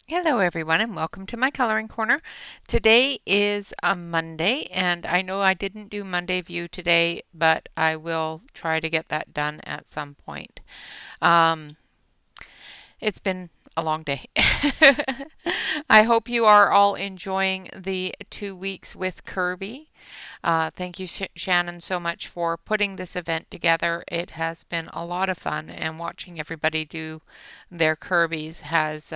Hello everyone and welcome to my coloring corner. Today is a Monday and I know I didn't do Monday view today, but I will try to get that done at some point. Um, it's been a long day. I hope you are all enjoying the 2 weeks with Kerby. Thank you, Shannon, so much for putting this event together. It has been a lot of fun, and watching everybody do their Kirbys has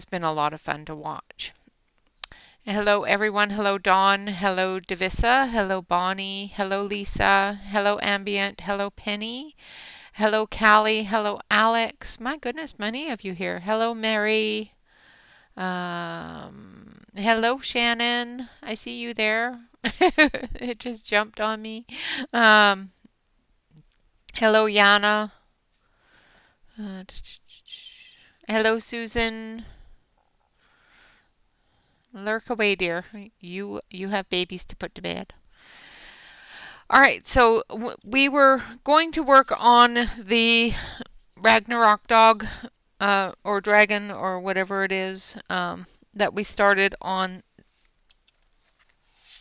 been a lot of fun to watch. Hello, everyone. Hello, Dawn. Hello, Davissa. Hello, Bonnie. Hello, Lisa. Hello, Ambient. Hello, Penny. Hello, Callie. Hello, Alex. My goodness, many of you here. Hello, Mary. Hello, Shannon. I see you there. It just jumped on me. Um, hello, Yana. Uh, hello, Susan. Lurk away, dear. You have babies to put to bed. All right, so we were going to work on the Ragnarok dog or dragon or whatever it is that we started on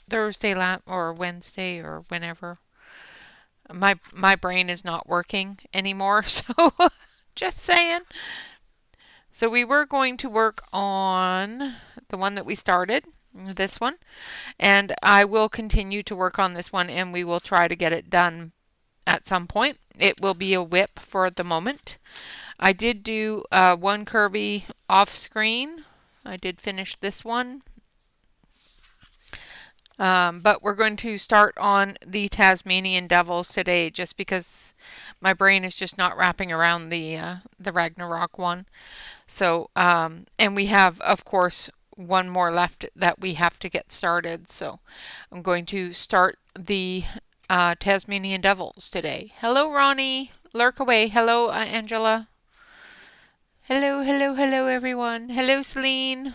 Thursday or Wednesday or whenever. My brain is not working anymore, so just saying. So we were going to work on the one that we started, this one, and I will continue to work on this one and we will try to get it done at some point. It will be a whip for the moment. I did do one Kirby off screen. I did finish this one. But we're going to start on the Tasmanian Devils today just because my brain is just not wrapping around the Ragnarok one. So, and we have, of course, one more left that we have to get started. So I'm going to start the Tasmanian Devils today. Hello, Ronnie. Lurk away. Hello, Angela. Hello, hello, hello, everyone. Hello, Celine.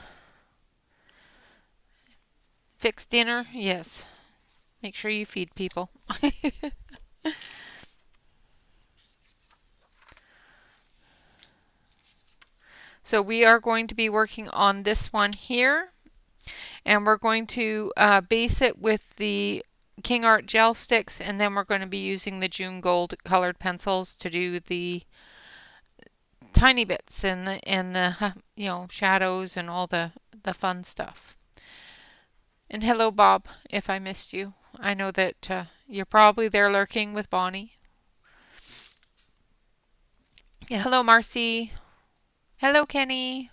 Fix dinner? Yes. Make sure you feed people. So we are going to be working on this one here, and we're going to base it with the King Art gel sticks, and then we're going to be using the June Gold colored pencils to do the tiny bits and the shadows and all the fun stuff. And hello, Bob, if I missed you. I know that you're probably there lurking with Bonnie. Yeah, hello, Marcy. Hello, Kenny.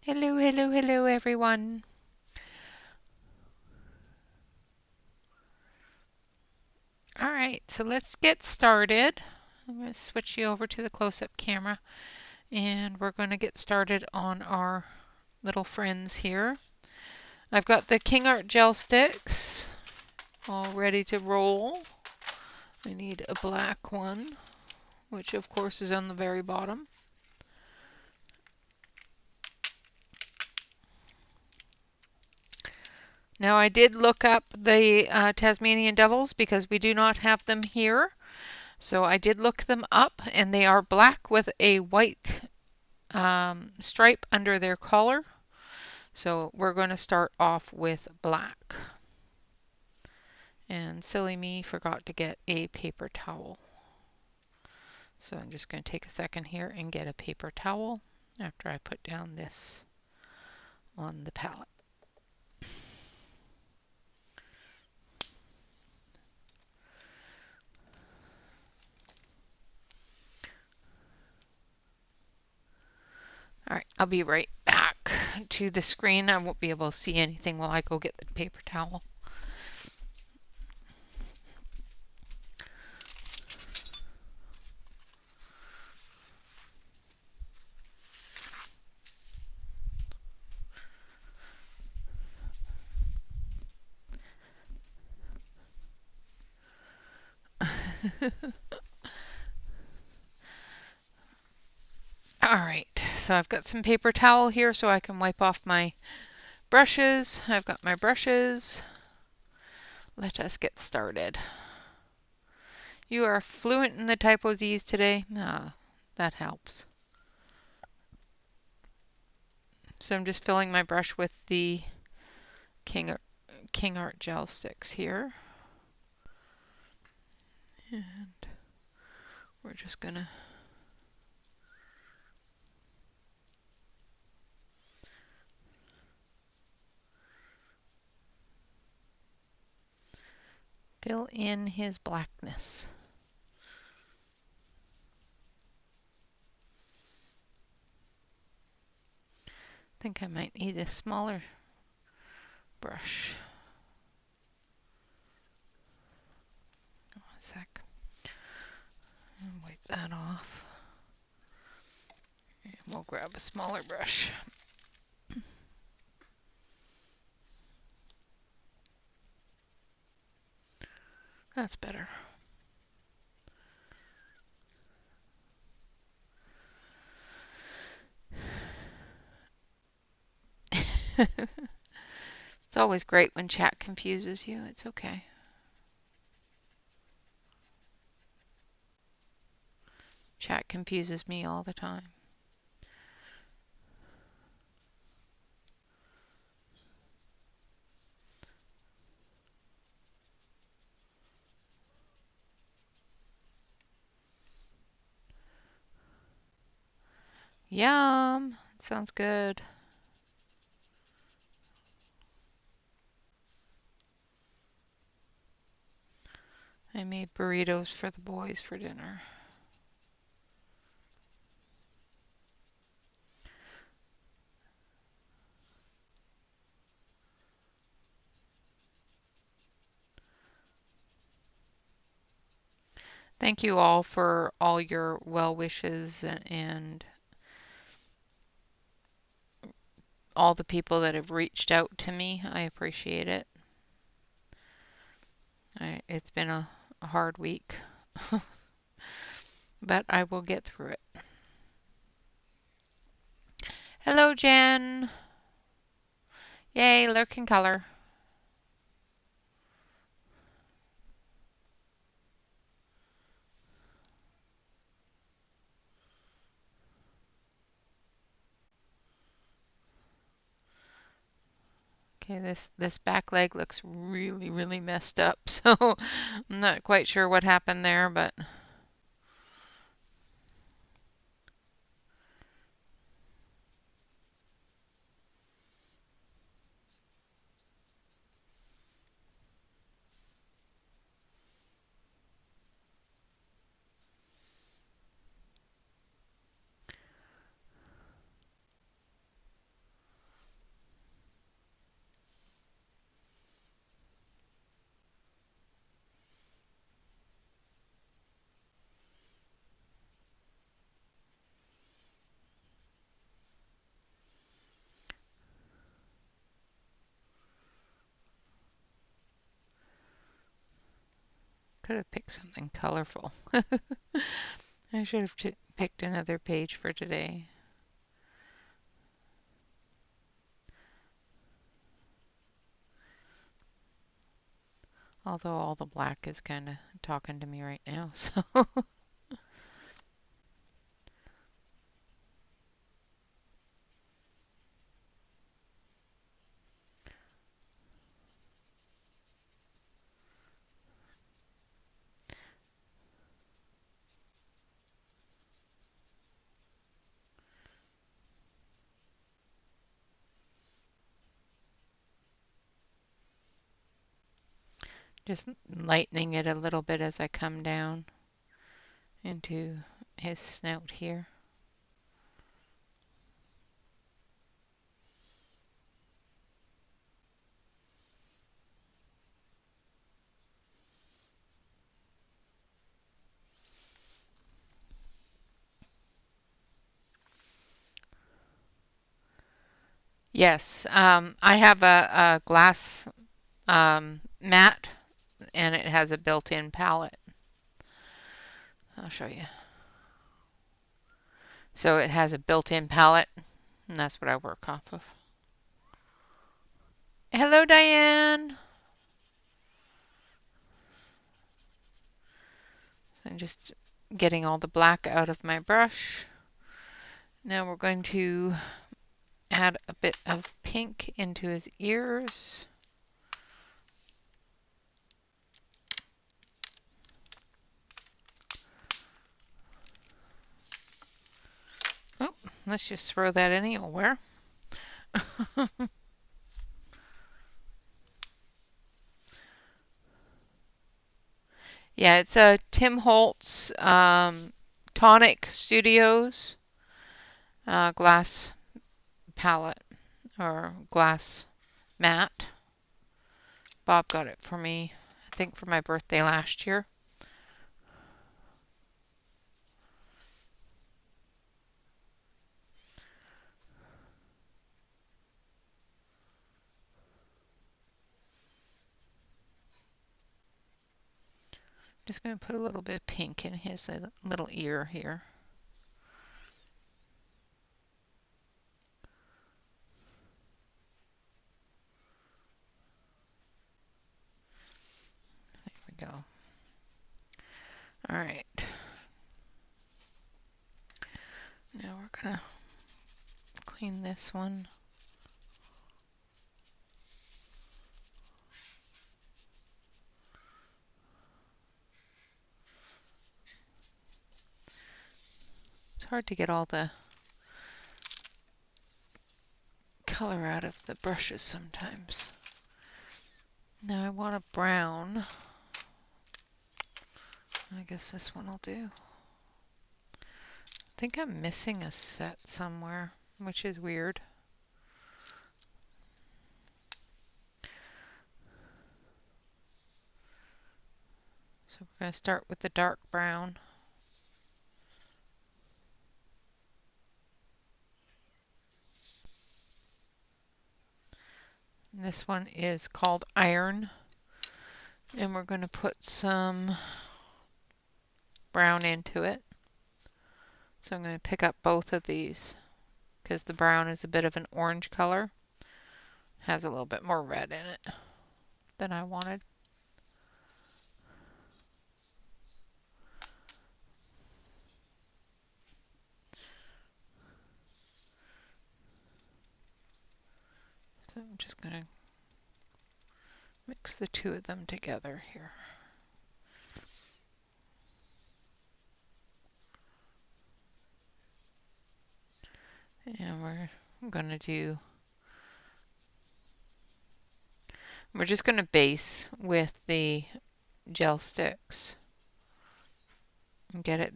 Hello, hello, hello, everyone. All right, so let's get started. I'm going to switch you over to the close-up camera, and we're going to get started on our little friends here. I've got the King Art gel sticks all ready to roll. I need a black one, which of course is on the very bottom. Now I did look up the Tasmanian Devils because we do not have them here. So I did look them up, and they are black with a white stripe under their collar. So we're going to start off with black. And silly me forgot to get a paper towel. So I'm just going to take a second here and get a paper towel after I put down this on the palette. All right, I'll be right back to the screen. I won't be able to see anything while I go get the paper towel. All right, so I've got some paper towel here so I can wipe off my brushes. I've got my brushes. Let us get started. You are fluent in the typo Z's today? Ah, that helps. So I'm just filling my brush with the King Art gel sticks here. And we're just gonna fill in his blackness. I think I might need a smaller brush. One sec. And wipe that off. And we'll grab a smaller brush. That's better. It's always great when chat confuses you. It's okay. Chat confuses me all the time. Yum! Sounds good. I made burritos for the boys for dinner. Thank you all for all your well wishes and all the people that have reached out to me. I appreciate it. It's been a hard week, but I will get through it. Hello, Jen. Yay, lurking color. Okay, this back leg looks really messed up, so I'm not quite sure what happened there, but could have picked something colorful. I should have picked another page for today. Although all the black is kind of talking to me right now, so just lightening it a little bit as I come down into his snout here. Yes, I have a glass mat and it has a built-in palette. I'll show you. So it has a built-in palette, and that's what I work off of. Hello, Diane. I'm just getting all the black out of my brush. Now we're going to add a bit of pink into his ears. Oh, let's just throw that anywhere. Yeah, it's a Tim Holtz Tonic Studios glass palette or glass mat. Bob got it for me, I think, for my birthday last year. Just going to put a little bit of pink in his little ear here. There we go. All right. Now we're going to clean this one. It's hard to get all the color out of the brushes sometimes. Now I want a brown. I guess this one will do. I think I'm missing a set somewhere, which is weird. So we're going to start with the dark brown. This one is called Iron, and we're going to put some brown into it. So I'm going to pick up both of these because the brown is a bit of an orange color. Has a little bit more red in it than I wanted. So I'm just going to mix the two of them together here. And we're just going to base with the gel sticks and get it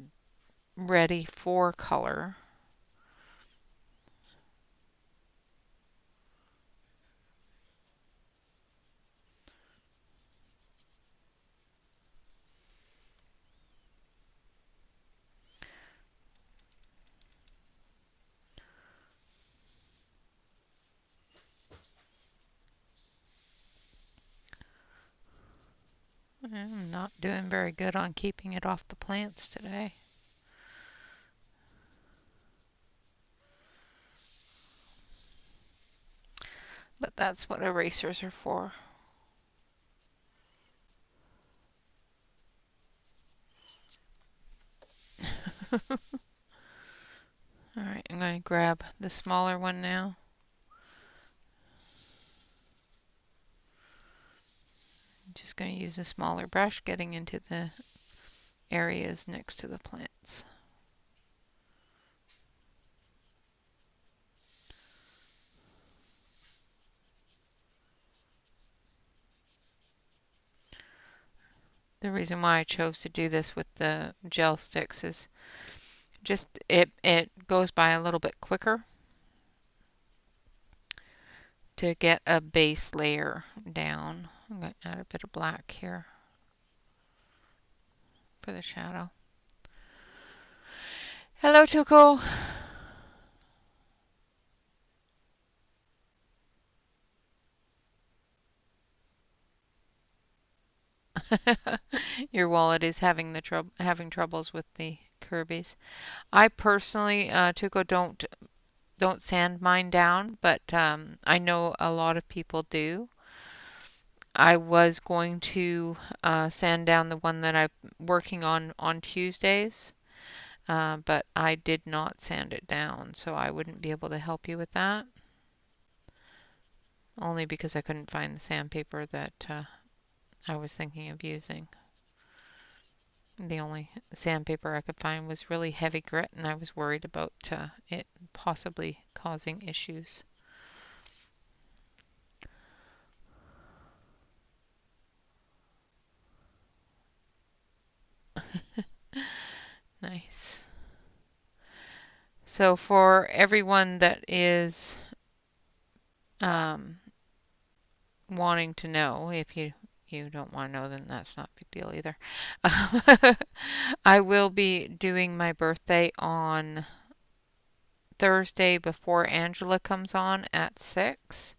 ready for color. I'm not doing very good on keeping it off the plants today. But that's what erasers are for. Alright, I'm going to grab the smaller one now. I'm just going to use a smaller brush getting into the areas next to the plants. The reason why I chose to do this with the gel sticks is just it goes by a little bit quicker to get a base layer down. I'm going to add a bit of black here for the shadow. Hello, Tuko. Your wallet is having troubles with the Kirby's. I personally, Tuko, don't sand mine down, but I know a lot of people do. I was going to sand down the one that I'm working on Tuesdays, but I did not sand it down, so I wouldn't be able to help you with that. only because I couldn't find the sandpaper that I was thinking of using. The only sandpaper I could find was really heavy grit, and I was worried about it possibly causing issues. Nice. So for everyone that is um, wanting to know, if you don't want to know, then that's not a big deal either. I will be doing my birthday on Thursday before Angela comes on at 6.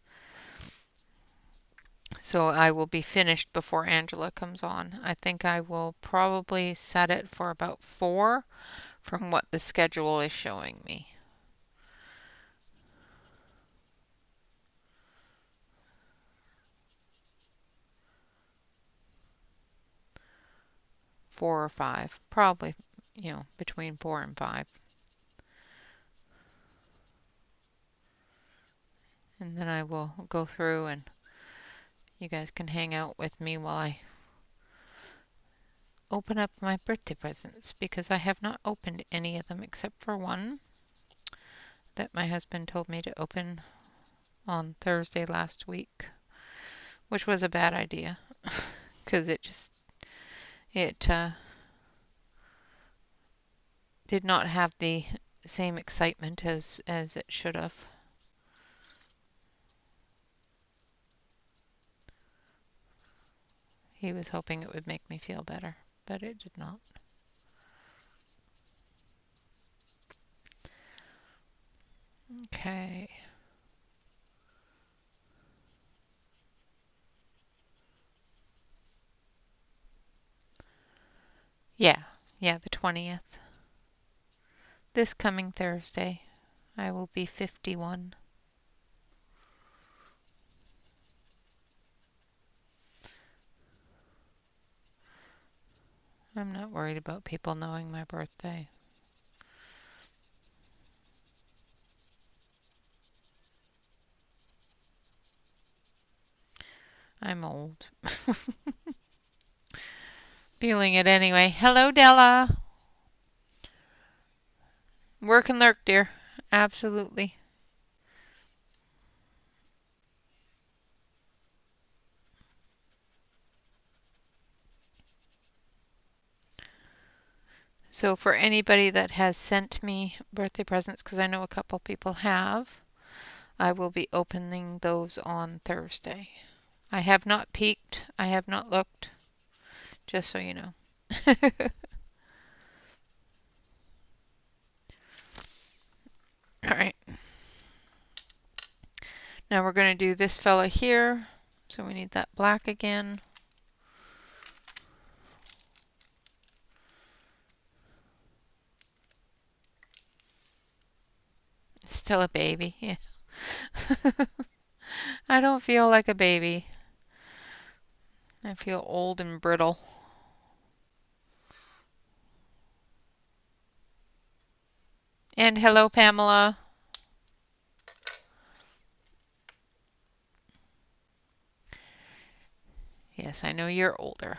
So I will be finished before Angela comes on. I think I will probably set it for about 4 from what the schedule is showing me. Four or five, probably, between 4 and 5. And then I will go through and you guys can hang out with me while I open up my birthday presents, because I have not opened any of them except for one that my husband told me to open on Thursday last week, which was a bad idea because it did not have the same excitement as it should have. He was hoping it would make me feel better, but it did not. Okay. Yeah, the 20th. This coming Thursday, I will be 51. I'm not worried about people knowing my birthday. I'm old. Feeling it anyway. Hello, Della. Work and lurk, dear. Absolutely. So for anybody that has sent me birthday presents, because I know a couple people have, I will be opening those on Thursday. I have not peeked. I have not looked, just so you know. All right. Now we're going to do this fella here. So we need that black again. Still a baby. Yeah. I don't feel like a baby. I feel old and brittle. And hello, Pamela. Yes, I know you're older.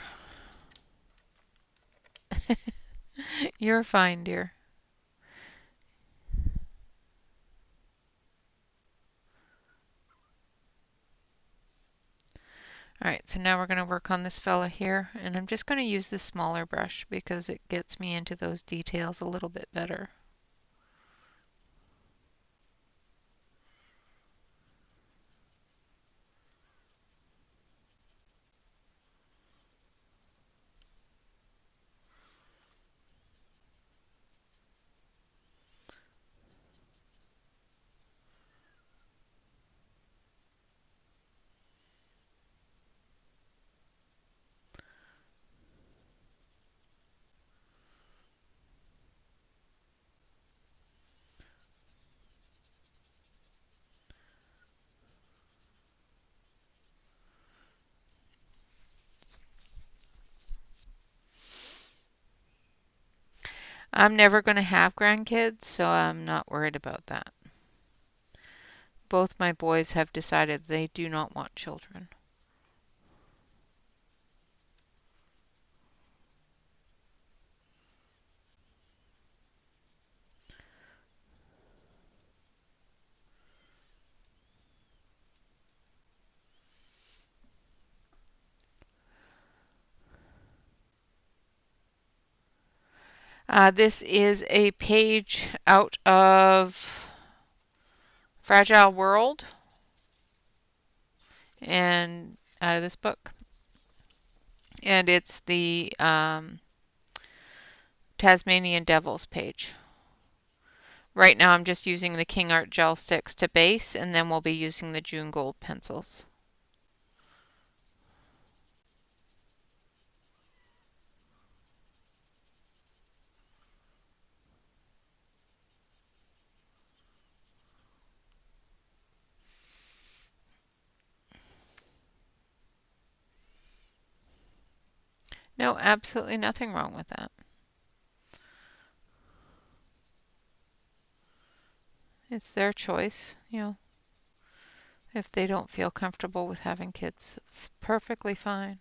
You're fine, dear. Alright, so now we're going to work on this fella here, and I'm just going to use this smaller brush because it gets me into those details a little bit better. I'm never going to have grandkids, so I'm not worried about that. Both my boys have decided they do not want children. This is a page out of Fragile World and out of this book. And it's the Tasmanian Devils page. Right now I'm just using the King Art gel sticks to base, and then we'll be using the June Gold pencils. No, absolutely nothing wrong with that. It's their choice, you know. If they don't feel comfortable with having kids, it's perfectly fine.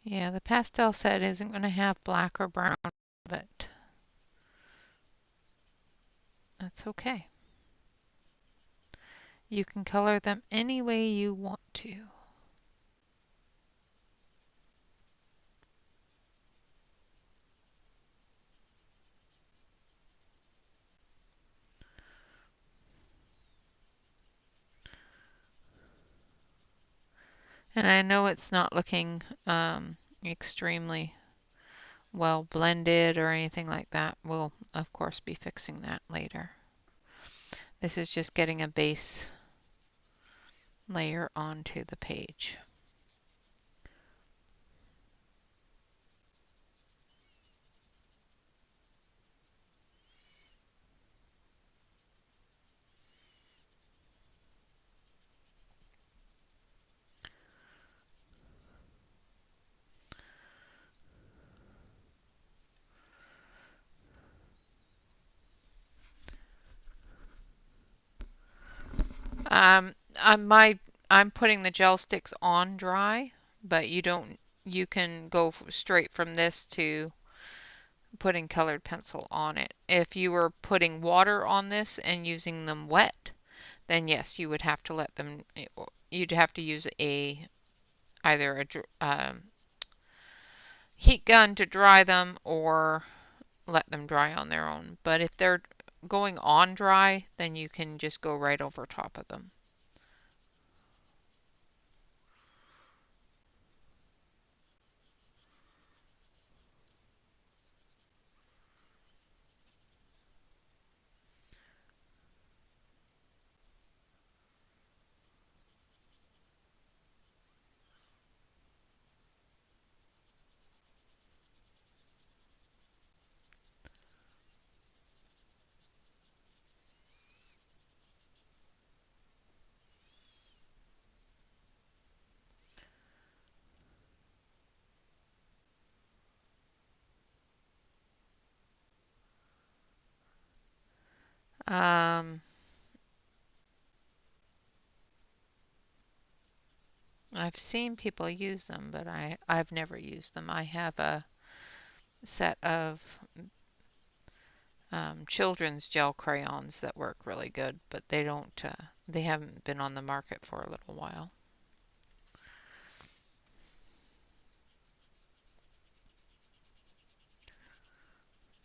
Yeah, the pastel set isn't going to have black or brown, but that's okay. You can color them any way you want to. And I know it's not looking extremely well blended or anything like that. We'll, of course, be fixing that later. This is just getting a base layer onto the page. Um, I'm putting the gel sticks on dry, but you can go straight from this to putting colored pencil on it. If you were putting water on this and using them wet, then yes, you would have to let them, you'd have to use either a heat gun to dry them or let them dry on their own. But if they're going on dry, then you can just go right over top of them. Um, I've seen people use them, but I've never used them. I have a set of children's gel crayons that work really good, but they haven't been on the market for a little while.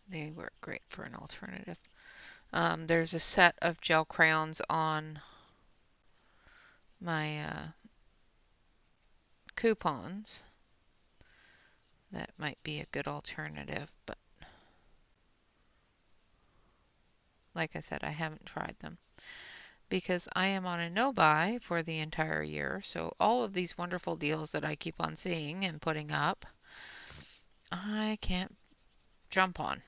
They work great for an alternative. There's a set of gel crayons on my coupons that might be a good alternative, but like I said, I haven't tried them. because I am on a no-buy for the entire year. So all of these wonderful deals that I keep on seeing and putting up, I can't jump on.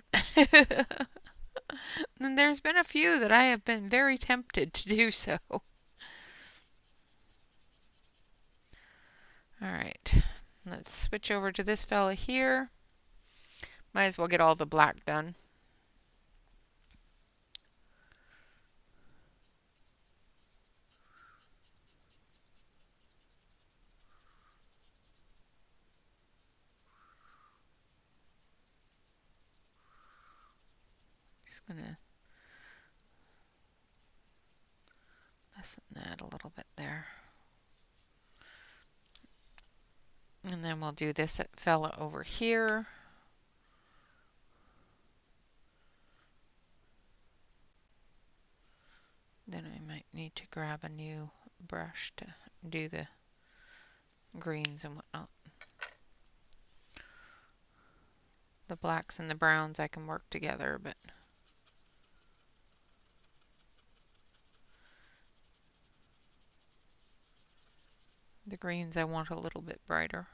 And there's been a few that I have been very tempted to do so. All right, let's switch over to this fella here. Might as well get all the black done. Just gonna lessen that a little bit there. And then we'll do this fella over here. Then I might need to grab a new brush to do the greens and whatnot. The blacks and the browns I can work together, but the greens I want a little bit brighter.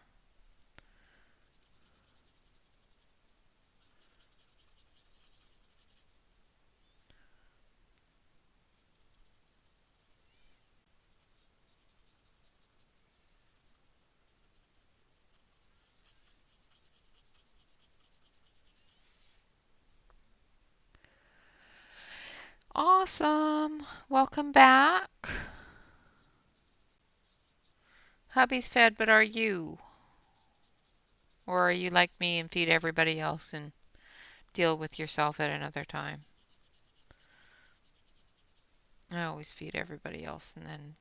Awesome! Welcome back. Hubby's fed, but are you? Or are you like me and feed everybody else and deal with yourself at another time? I always feed everybody else and then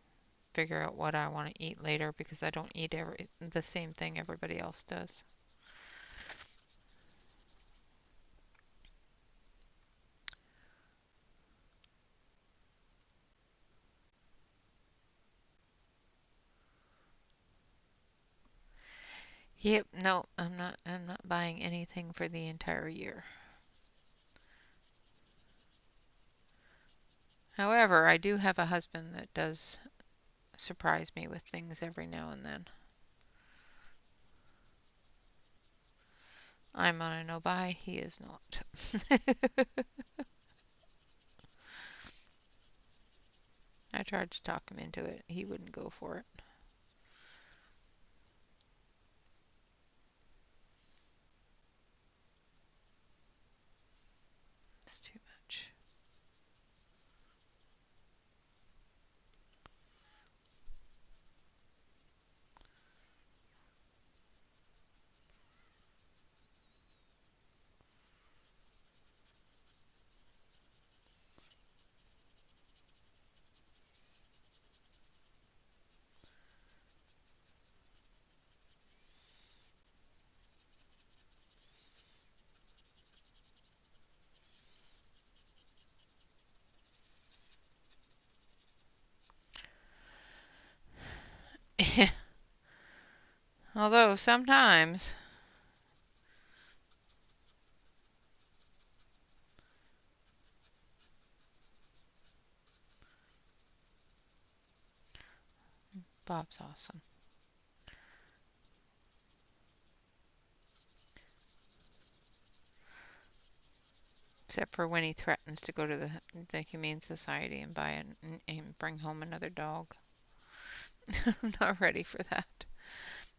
figure out what I want to eat later because I don't eat the same thing everybody else does. Yep, no, I'm not buying anything for the entire year. However, I do have a husband that does surprise me with things every now and then. I'm on a no-buy, he is not. I tried to talk him into it. He wouldn't go for it. It's too much. Although sometimes Bob's awesome. Except for when he threatens to go to the Humane Society and buy and bring home another dog. I'm not ready for that.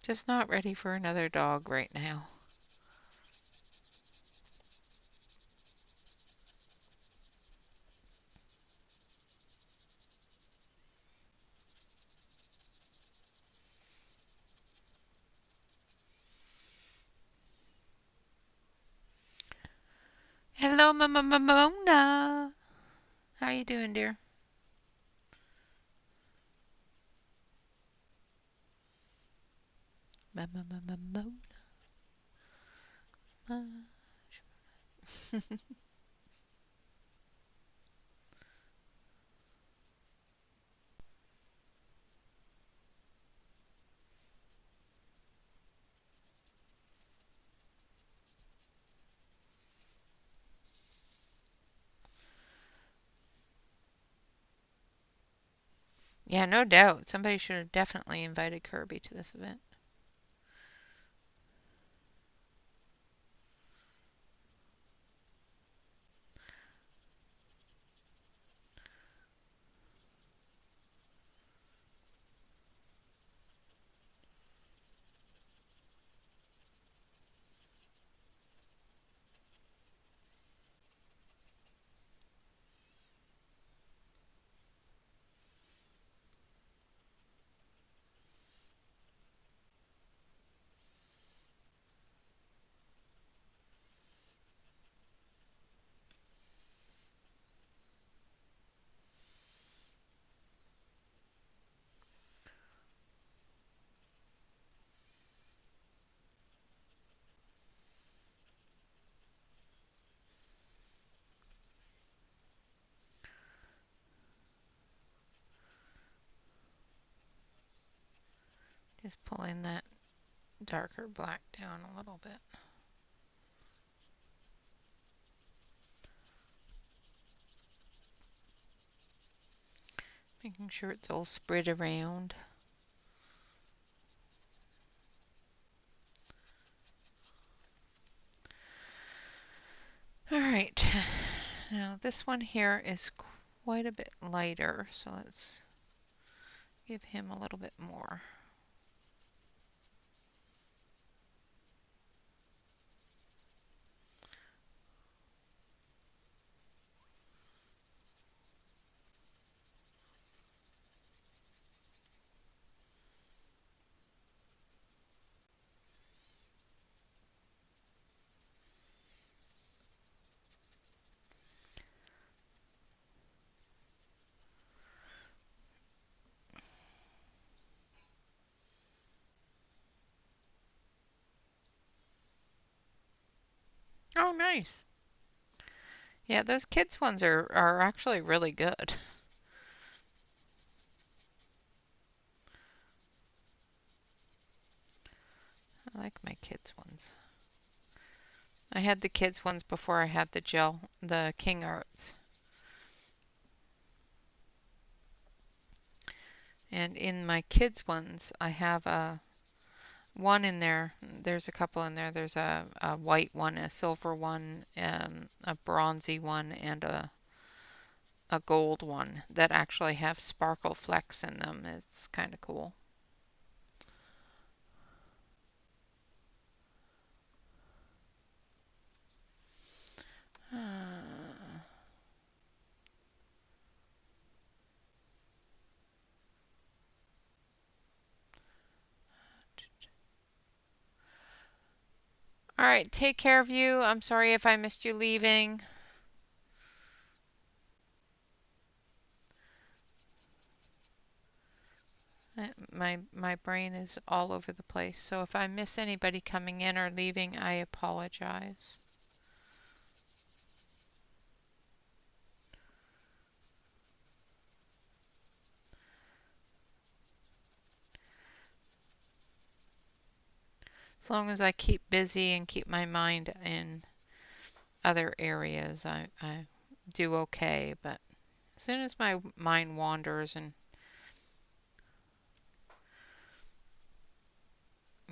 Just not ready for another dog right now. Hello, Mama Mona. How you doing, dear? Mama Mona. Yeah, no doubt. Somebody should have definitely invited Kerby to this event. Just pulling that darker black down a little bit. Making sure it's all spread around. All right, now this one here is quite a bit lighter, so let's give him a little bit more. Oh, nice. Yeah, those kids ones are actually really good. I like my kids ones. I had the kids ones before I had the gel, the King Arts. And in my kids ones, I have one in there. There's a couple in there. There's a white one, a silver one, a bronzy one, and a gold one that actually have sparkle flecks in them. It's kind of cool. All right, take care of you. I'm sorry if I missed you leaving. My brain is all over the place, so if I miss anybody coming in or leaving, I apologize. As long as I keep busy and keep my mind in other areas, I do okay. But as soon as my mind wanders and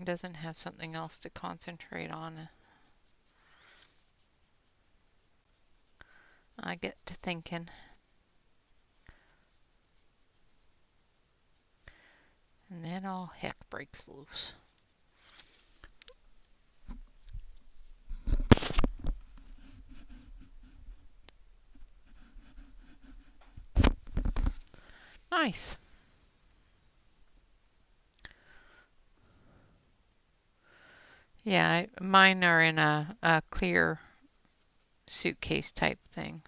doesn't have something else to concentrate on, I get to thinking. And then all heck breaks loose. Nice. Yeah, mine are in a clear suitcase type thing.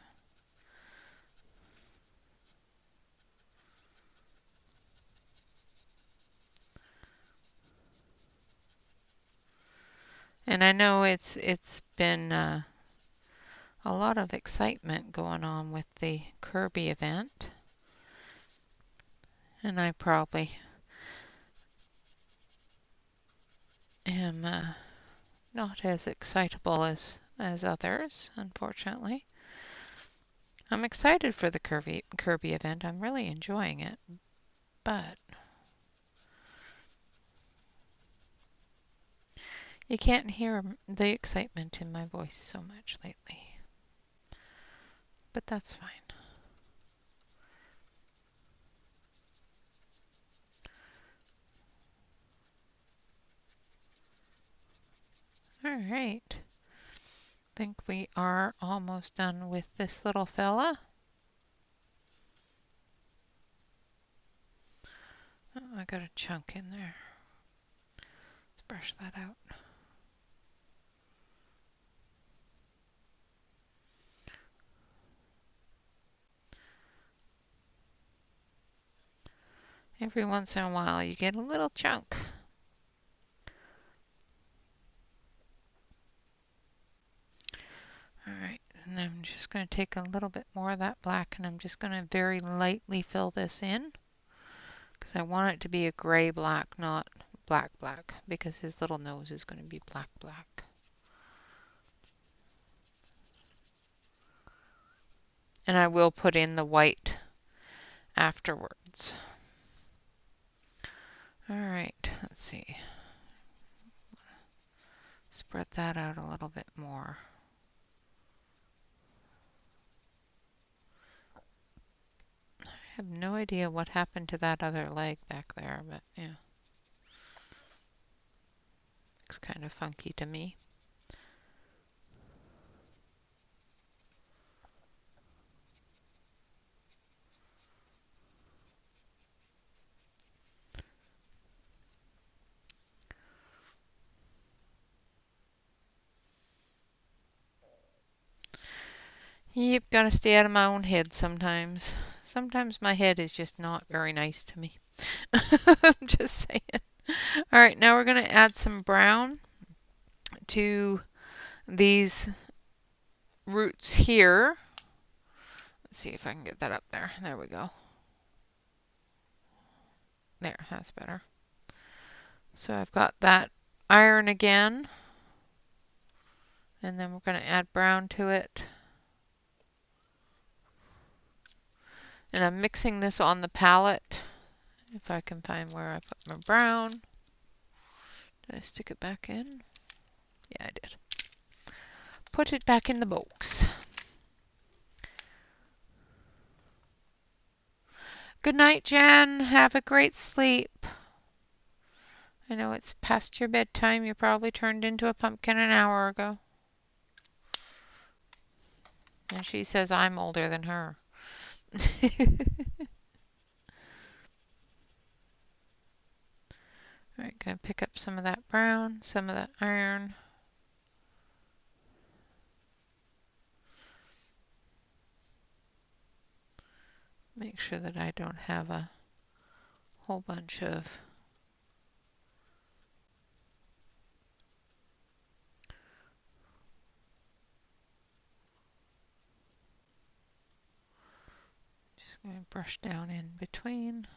And I know it's been a lot of excitement going on with the Kerby event. And I probably am not as excitable as others, unfortunately. I'm excited for the Kerby event. I'm really enjoying it. but you can't hear the excitement in my voice so much lately. But that's fine. All right. I think we are almost done with this little fella. Oh, I got a chunk in there. Let's brush that out. Every once in a while you get a little chunk. All right, and I'm just going to take a little bit more of that black and I'm just going to very lightly fill this in because I want it to be a gray black, not black black, because his little nose is going to be black black. And I will put in the white afterwards. All right, let's see. Spread that out a little bit more. I have no idea what happened to that other leg back there, but yeah. Looks kind of funky to me. Yep, gotta stay out of my own head sometimes. Sometimes my head is just not very nice to me. I'm just saying. All right, now we're gonna add some brown to these roots here. Let's see if I can get that up there. There we go. There, that's better. So I've got that iron again, and then we're going to add brown to it. And I'm mixing this on the palette. If I can find where I put my brown. Did I stick it back in? Yeah, I did. Put it back in the box. Good night, Jen. Have a great sleep. I know it's past your bedtime. You probably turned into a pumpkin an hour ago. And she says I'm older than her. Alright, gonna pick up some of that brown, some of that iron. Make sure that I don't have a whole bunch of just going to brush down in between.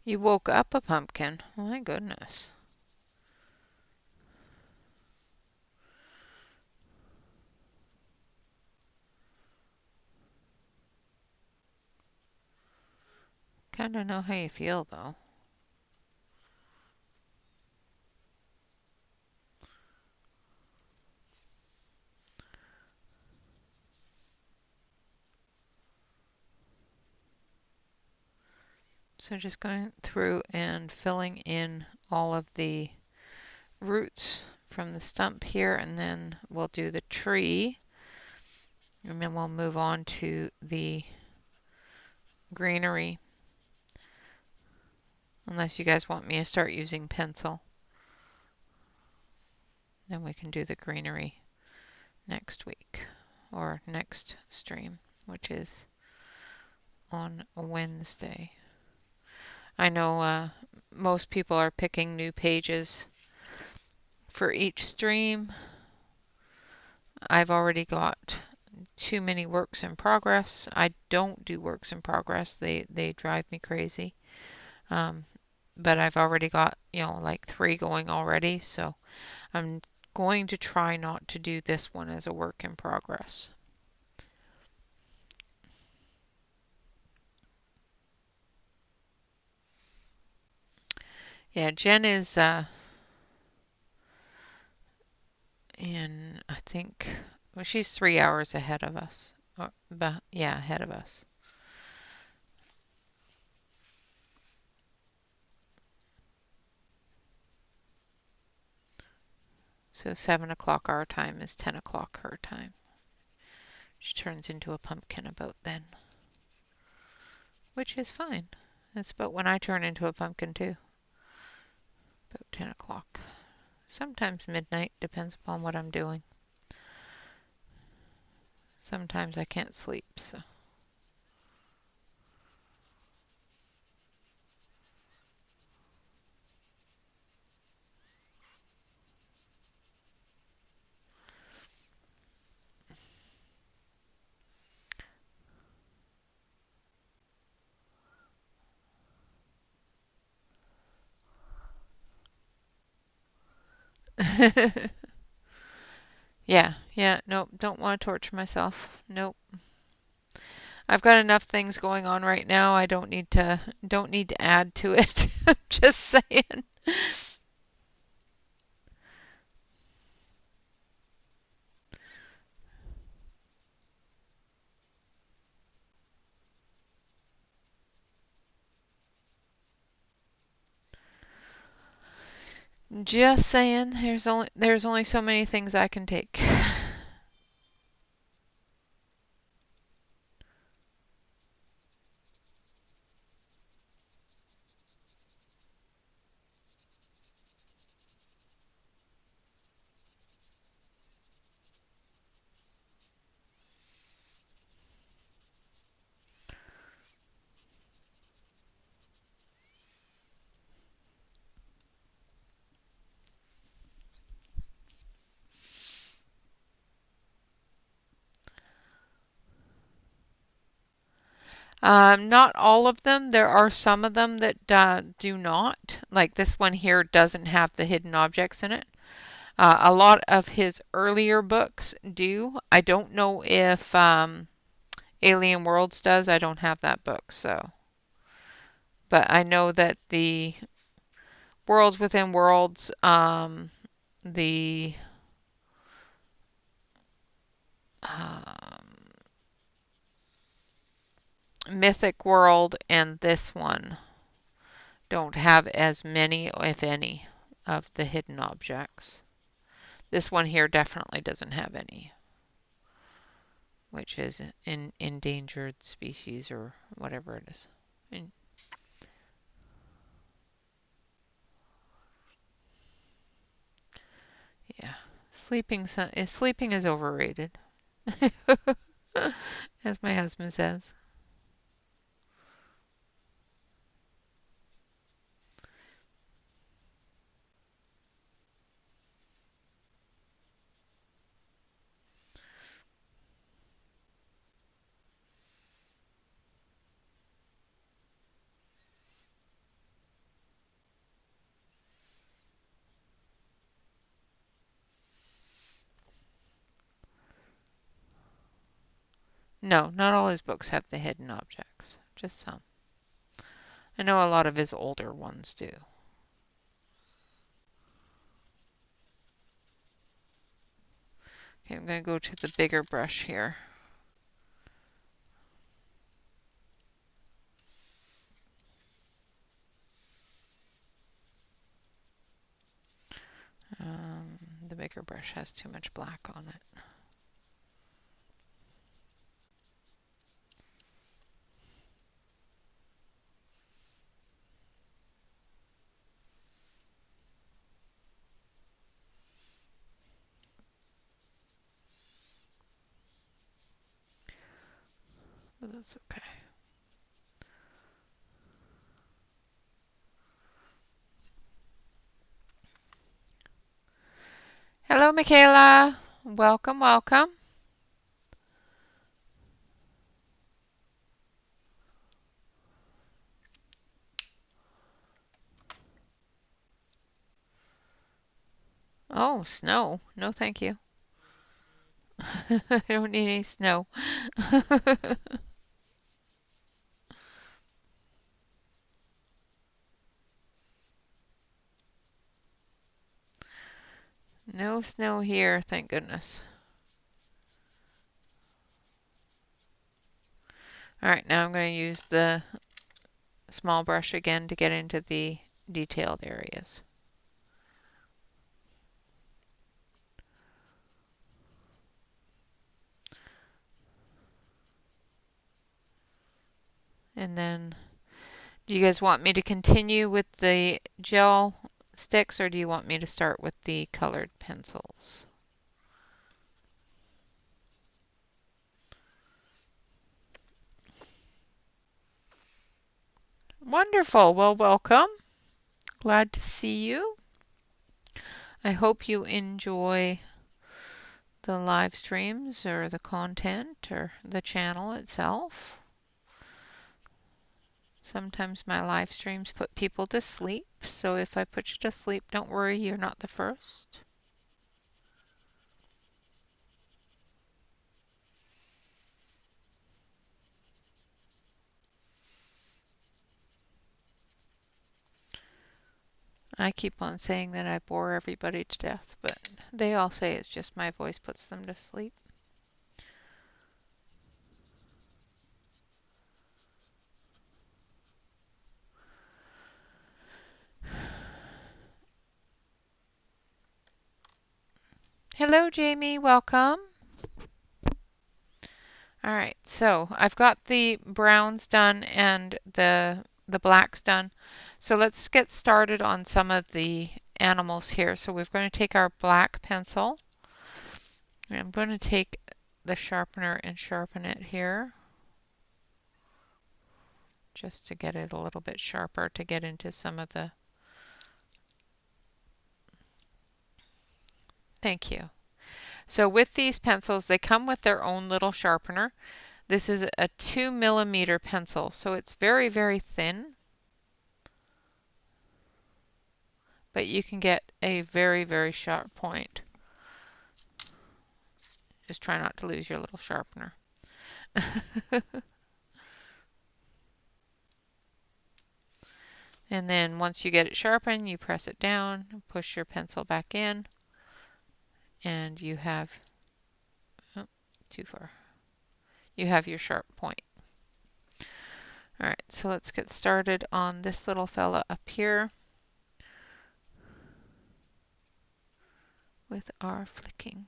You woke up a pumpkin. My goodness. Kind of know how you feel though. So just going through and filling in all of the roots from the stump here, and then we'll do the tree, and then we'll move on to the greenery, unless you guys want me to start using pencil. Then we can do the greenery next week or next stream, which is on Wednesday. I know most people are picking new pages for each stream. I've already got too many works in progress. I don't do works in progress. They drive me crazy. Um, but I've already got, like 3 going already, so I'm going to try not to do this one as a work in progress. Yeah, Jen is I think, well, she's 3 hours ahead of us. Yeah, ahead of us. So 7 o'clock our time is 10 o'clock her time. She turns into a pumpkin about then, which is fine. That's about when I turn into a pumpkin too. About 10 o'clock. Sometimes midnight, depends upon what I'm doing. Sometimes I can't sleep, so. Yeah, nope, don't want to torture myself. Nope. I've got enough things going on right now. I don't need to add to it. Just saying. Just saying. There's only so many things I can take. Not all of them. There are some of them that do not. Like this one here doesn't have the hidden objects in it. A lot of his earlier books do. I don't know if Alien Worlds does. I don't have that book, so. But I know that the Worlds Within Worlds, the um, Mythic World, and this one don't have as many, if any, of the hidden objects. This one here definitely doesn't have any, which is an endangered species or whatever it is. And yeah, sleeping is overrated, as my husband says. No, not all his books have the hidden objects, just some. I know a lot of his older ones do. Okay, I'm going to go to the bigger brush here. The bigger brush has too much black on it. But that's okay. Hello, Michaela. Welcome, welcome. Oh, snow. No, thank you. I don't need any snow. No snow here, thank goodness. All right, now I'm going to use the small brush again to get into the detailed areas. And then, do you guys want me to continue with the gel sticks, or do you want me to start with the colored pencils? Wonderful. Well, welcome. Glad to see you. I hope you enjoy the live streams or the content or the channel itself. Sometimes my live streams put people to sleep, so if I put you to sleep, don't worry, you're not the first. I keep on saying that I bore everybody to death, but they all say it's just my voice puts them to sleep. Hello, Jamie. Welcome. All right, so I've got the browns done and the blacks done. So let's get started on some of the animals here. So we're going to take our black pencil. I'm going to take the sharpener and sharpen it here just to get it a little bit sharper to get into some of the... Thank you. So with these pencils, they come with their own little sharpener. This is a 2mm pencil, so it's very, very thin, but you can get a very, very sharp point. Just try not to lose your little sharpener. And then once you get it sharpened, you press it down, push your pencil back in, and you have, oh, too far. You have your sharp point. All right, so let's get started on this little fella up here with our flicking.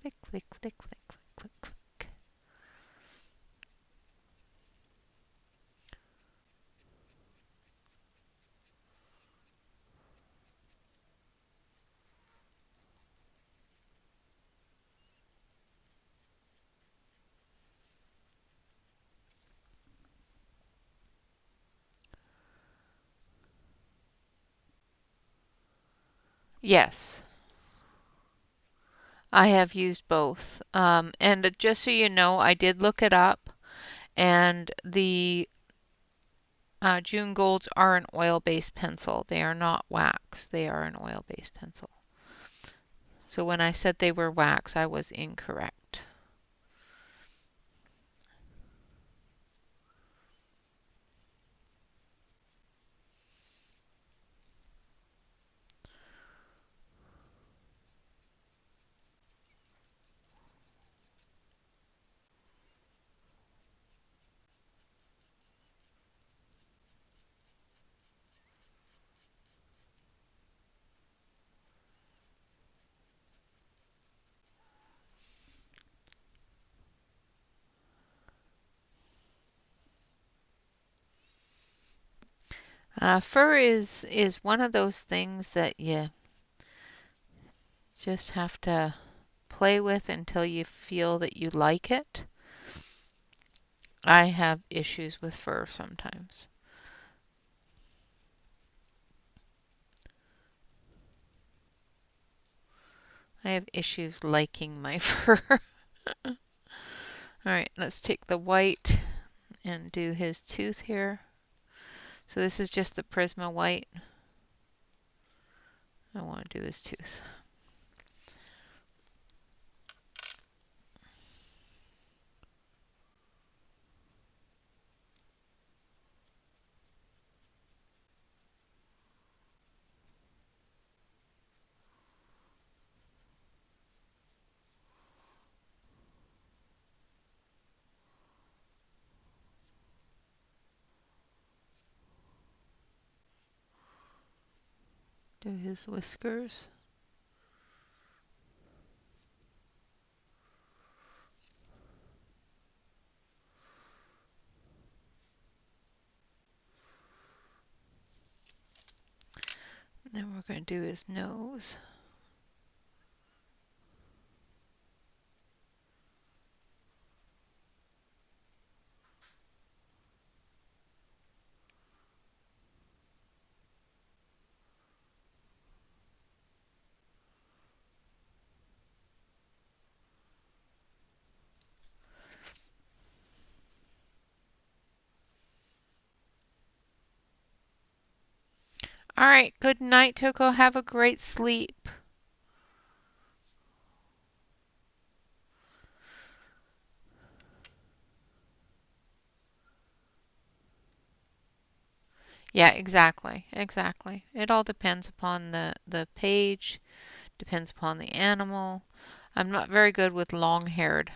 Click, click, click, click, click, click, click. Yes, I have used both. And just so you know, I did look it up, and the June Golds are an oil-based pencil. They are not wax. They are an oil-based pencil. So when I said they were wax, I was incorrect. Fur is one of those things that you just have to play with until you feel that you like it. I have issues with fur sometimes. I have issues liking my fur. All right, let's take the white and do his tooth here. So this is just the Prisma white. I want to do his tooth. Do his whiskers. And then we're going to do his nose. All right, good night, Toko. Have a great sleep. Yeah, exactly. Exactly. It all depends upon the page, depends upon the animal. I'm not very good with long-haired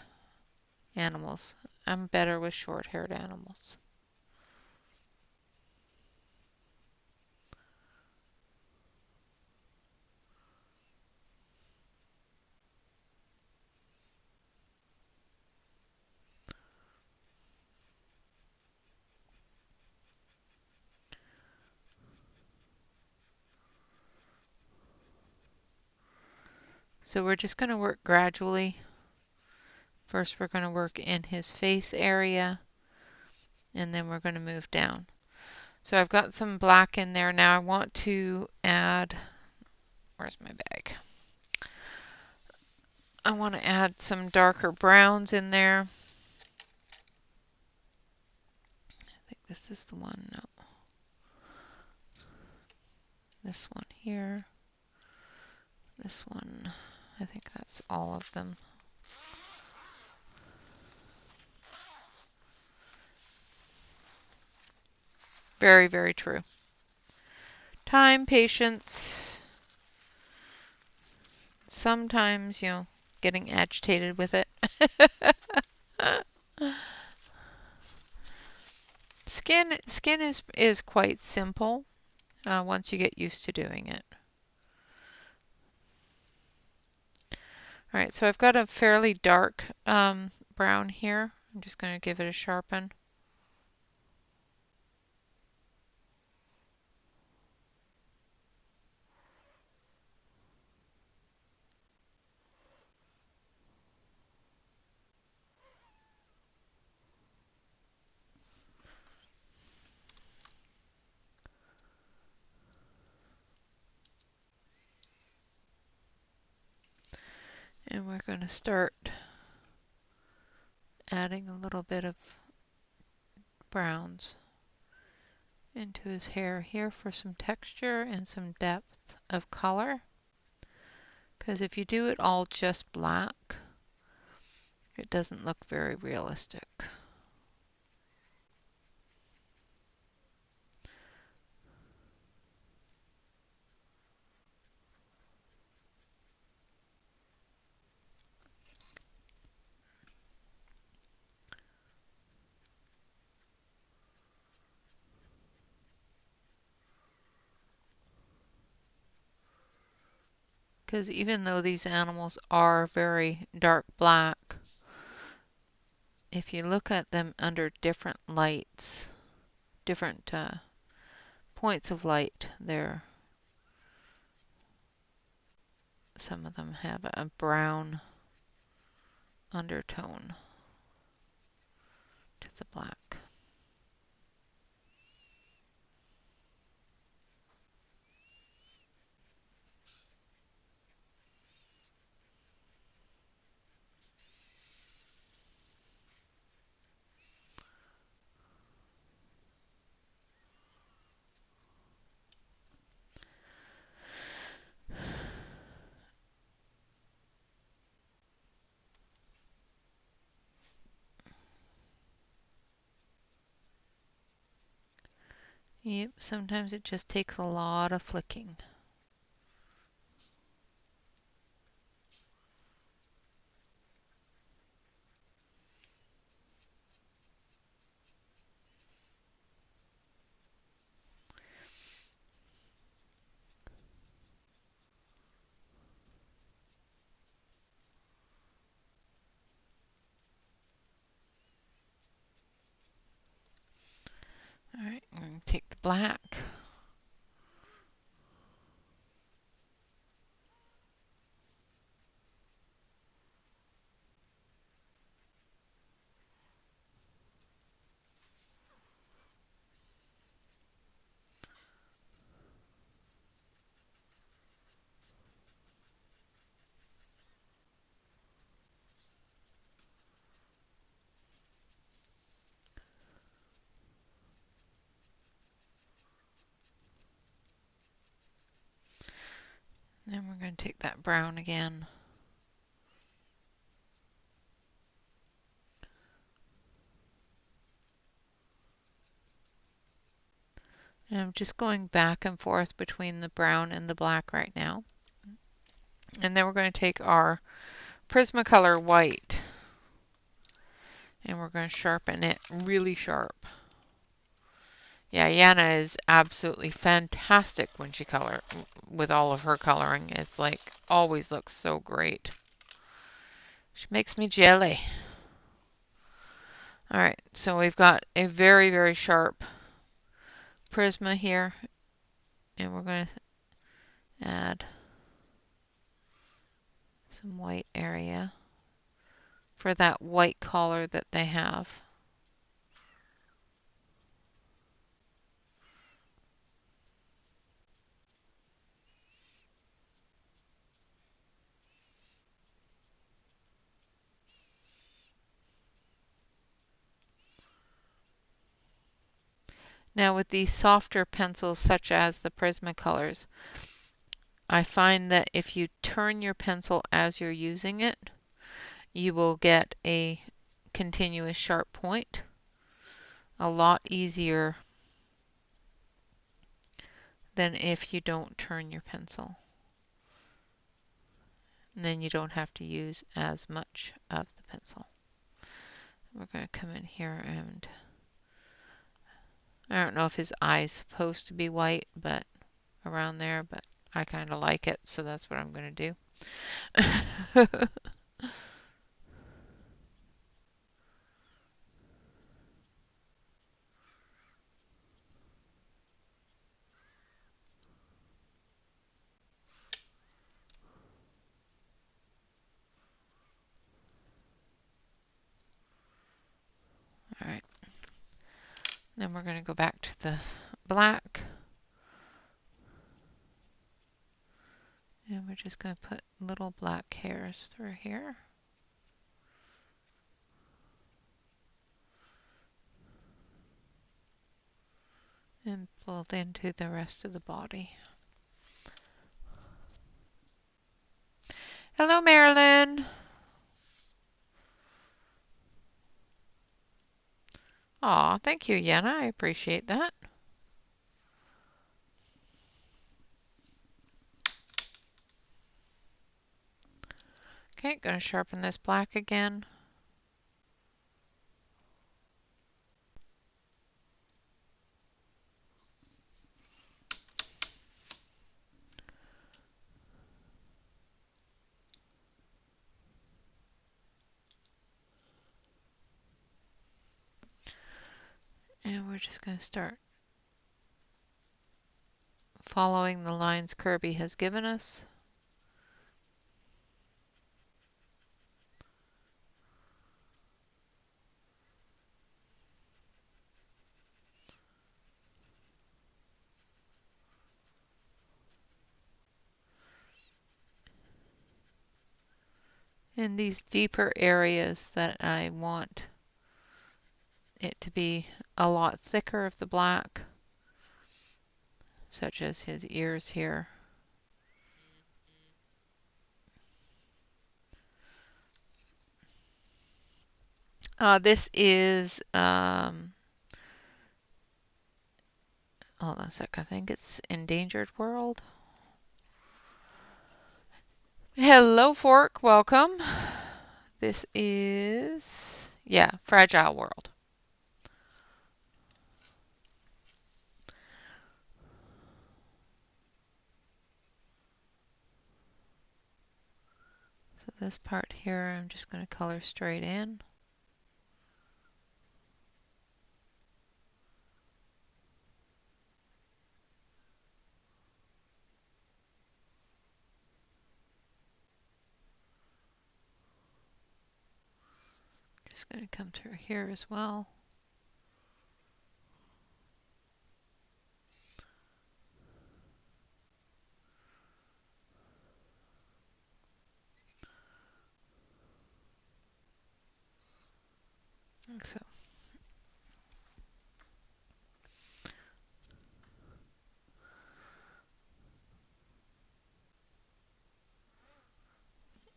animals. I'm better with short-haired animals. So we're just going to work gradually. First, we're going to work in his face area, and then we're going to move down. So I've got some black in there. Now I want to add, where's my bag? I want to add some darker browns in there. I think this is the one. No. This one here. This one. I think that's all of them. Very, very true. Time, patience. Sometimes, getting agitated with it. Skin is quite simple once you get used to doing it. All right, so I've got a fairly dark brown here. I'm just going to give it a sharpen. And we're going to start adding a little bit of browns into his hair here for some texture and some depth of color. Because if you do it all just black, it doesn't look very realistic. Because even though these animals are very dark black, if you look at them under different lights, different points of light, some of them have a brown undertone to the black. Yep, sometimes it just takes a lot of flicking. All right, I'm going to take the black. Then we're going to take that brown again. And I'm just going back and forth between the brown and the black right now. And then we're going to take our Prismacolor white and we're going to sharpen it really sharp. Yeah, Yana is absolutely fantastic when she color with all of her coloring. It's like always looks so great. She makes me jelly. All right, so we've got a very, very sharp Prisma here, and we're going to add some white area for that white collar that they have. Now with these softer pencils such as the Prismacolors, I find that if you turn your pencil as you're using it, you will get a continuous sharp point a lot easier than if you don't turn your pencil. And then you don't have to use as much of the pencil. We're going to come in here and I don't know if his eye's supposed to be white, but around there, but I kind of like it, so that's what I'm going to do. All right. Then we're going to go back to the black. And we're just going to put little black hairs through here. And build into the rest of the body. Hello, Marilyn. Aw, thank you, Yenna. I appreciate that. Okay, going to sharpen this black again. And we're just going to start following the lines Kerby has given us. in these deeper areas that I want it to be a lot thicker of the black, such as his ears here. This is, hold on a sec, I think it's Endangered World. Hello, Fork, welcome. This is, yeah, Fragile World. So this part here, I'm just going to color straight in. Just going to come through here as well. Like so.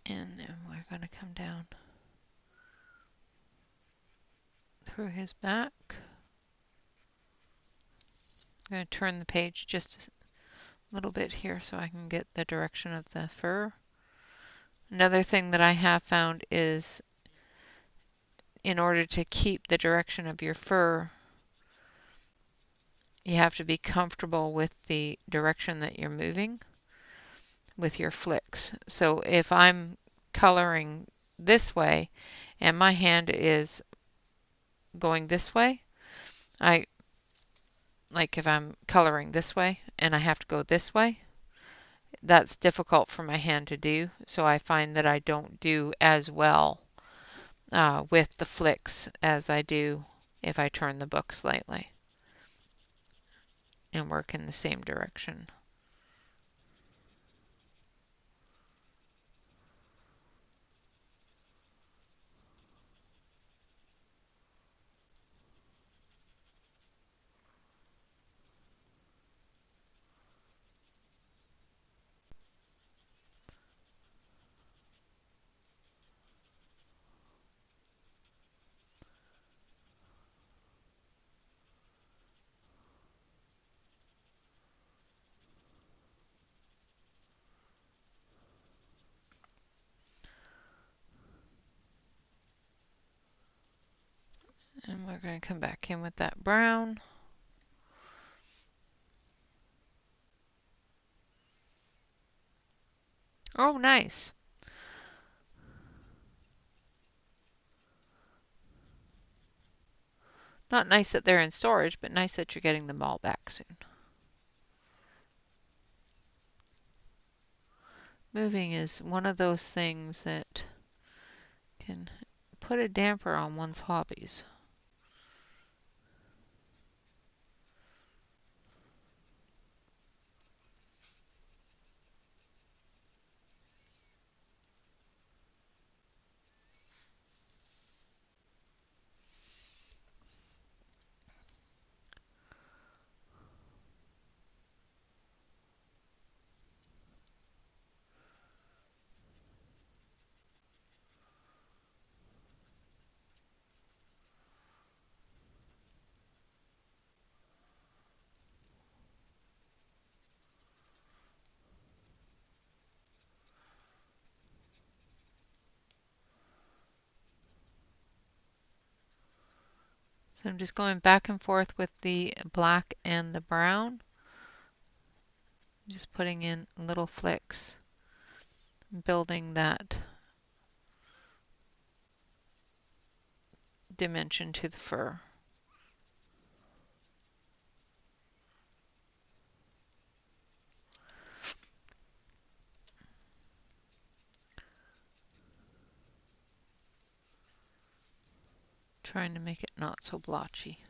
And then we're going to come down through his back. I'm going to turn the page just a little bit here so I can get the direction of the fur. Another thing that I have found is in order to keep the direction of your fur, you have to be comfortable with the direction that you're moving with your flicks. So if I'm coloring this way and my hand is going this way, like if I'm coloring this way and I have to go this way, that's difficult for my hand to do. So I find that I don't do as well with the flicks as I do if I turn the book slightly and work in the same direction. And we're going to come back in with that brown. Oh, nice. Not nice that they're in storage, but nice that you're getting them all back soon. Moving is one of those things that can put a damper on one's hobbies. So I'm just going back and forth with the black and the brown. Just putting in little flicks, building that dimension to the fur. Trying to make it not so blotchy.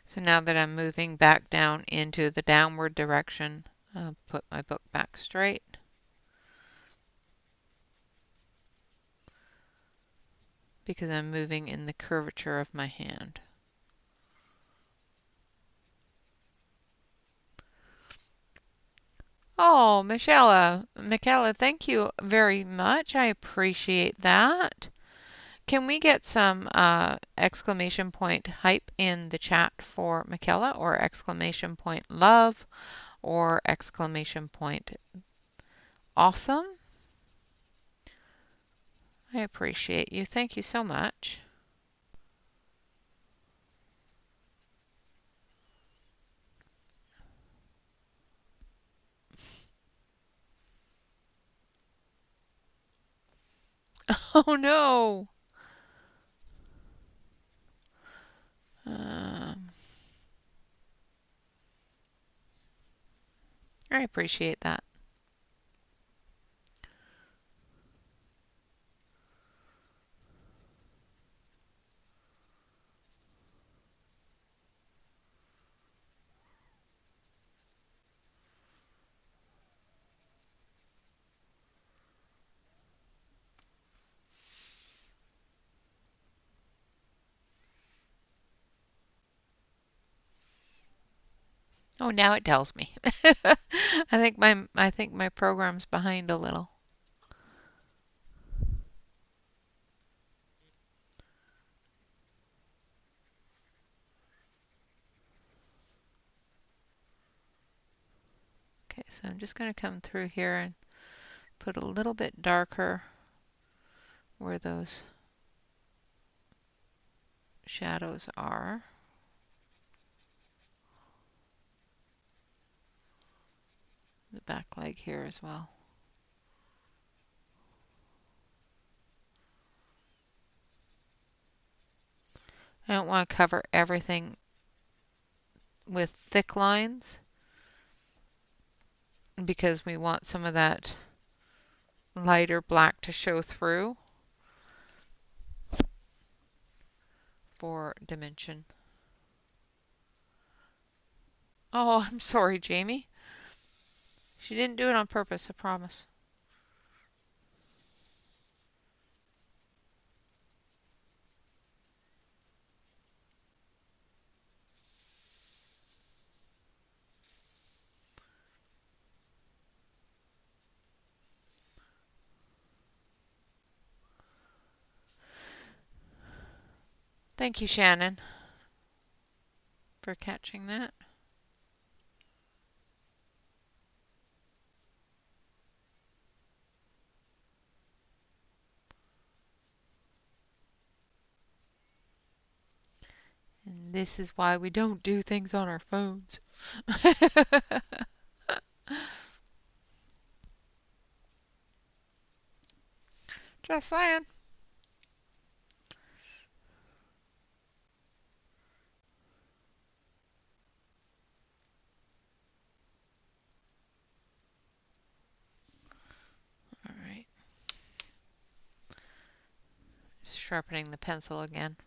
So now that I'm moving back down into the downward direction, I'll put my book back straight. Because I'm moving in the curvature of my hand. Oh, Michaela, thank you very much. I appreciate that. Can we get some exclamation point hype in the chat for Michaela, or exclamation point love, or exclamation point awesome? I appreciate you. Thank you so much. Oh no. Um, I appreciate that. Oh, now it tells me. I think my program's behind a little. Okay, so I'm just going to come through here and put a little bit darker where those shadows are. The back leg here as well. I don't want to cover everything with thick lines because we want some of that lighter black to show through for dimension. Oh, I'm sorry, Jamie. She didn't do it on purpose, I promise. Thank you, Shannon, for catching that. And this is why we don't do things on our phones. Just saying. All right. Just sharpening the pencil again.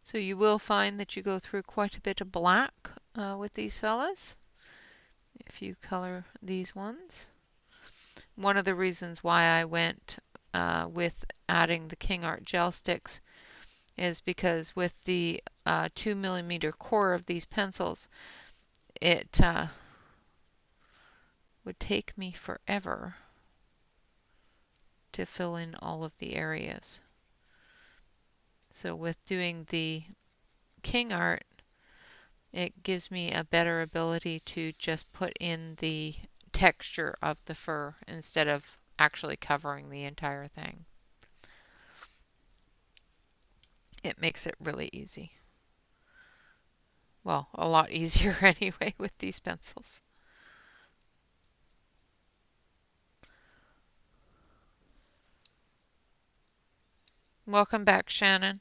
So you will find that you go through quite a bit of black with these fellas if you color these ones. One of the reasons why I went with adding the King Art gel sticks is because with the 2mm core of these pencils, it would take me forever to fill in all of the areas. So with doing the King Art, it gives me a better ability to just put in the texture of the fur instead of actually covering the entire thing. It makes it really easy. Well, a lot easier anyway with these pencils. Welcome back, Shannon.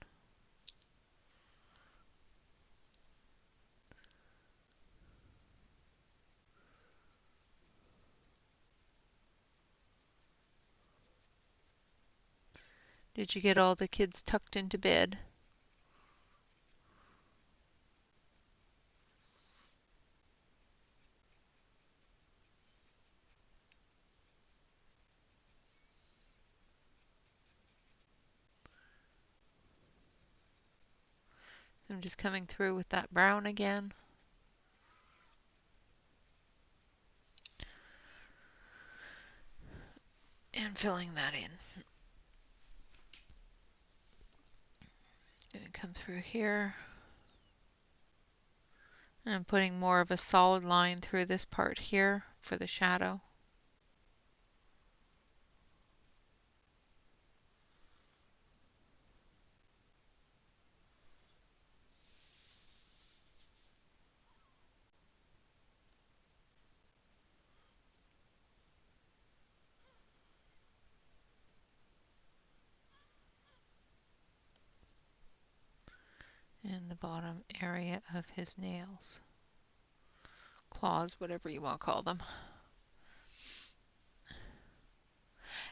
Did you get all the kids tucked into bed? So I'm just coming through with that brown again. And filling that in. Going to come through here. And I'm putting more of a solid line through this part here for the shadow. And the bottom area of his nails. Claws, whatever you want to call them.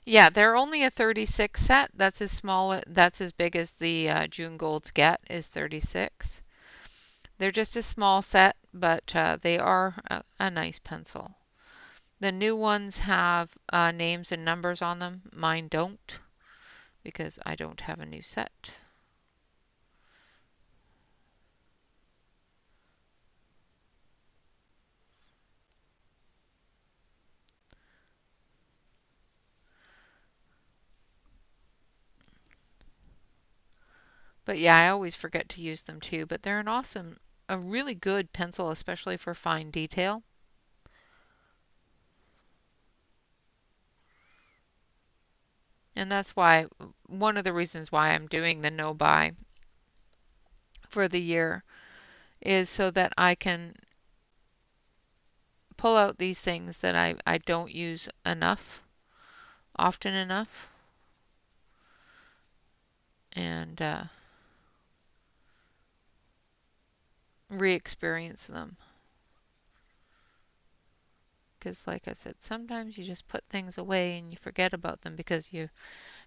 Yeah, they're only a 36 set. That's as small, that's as big as the June Golds get, is 36. They're just a small set, but they are a nice pencil. The new ones have names and numbers on them. Mine don't, because I don't have a new set. But yeah, I always forget to use them too, but they're a really good pencil, especially for fine detail. And that's why, one of the reasons why I'm doing the no buy for the year is so that I can pull out these things that I don't use often enough, and re-experience them. Because like I said, sometimes you just put things away and you forget about them because you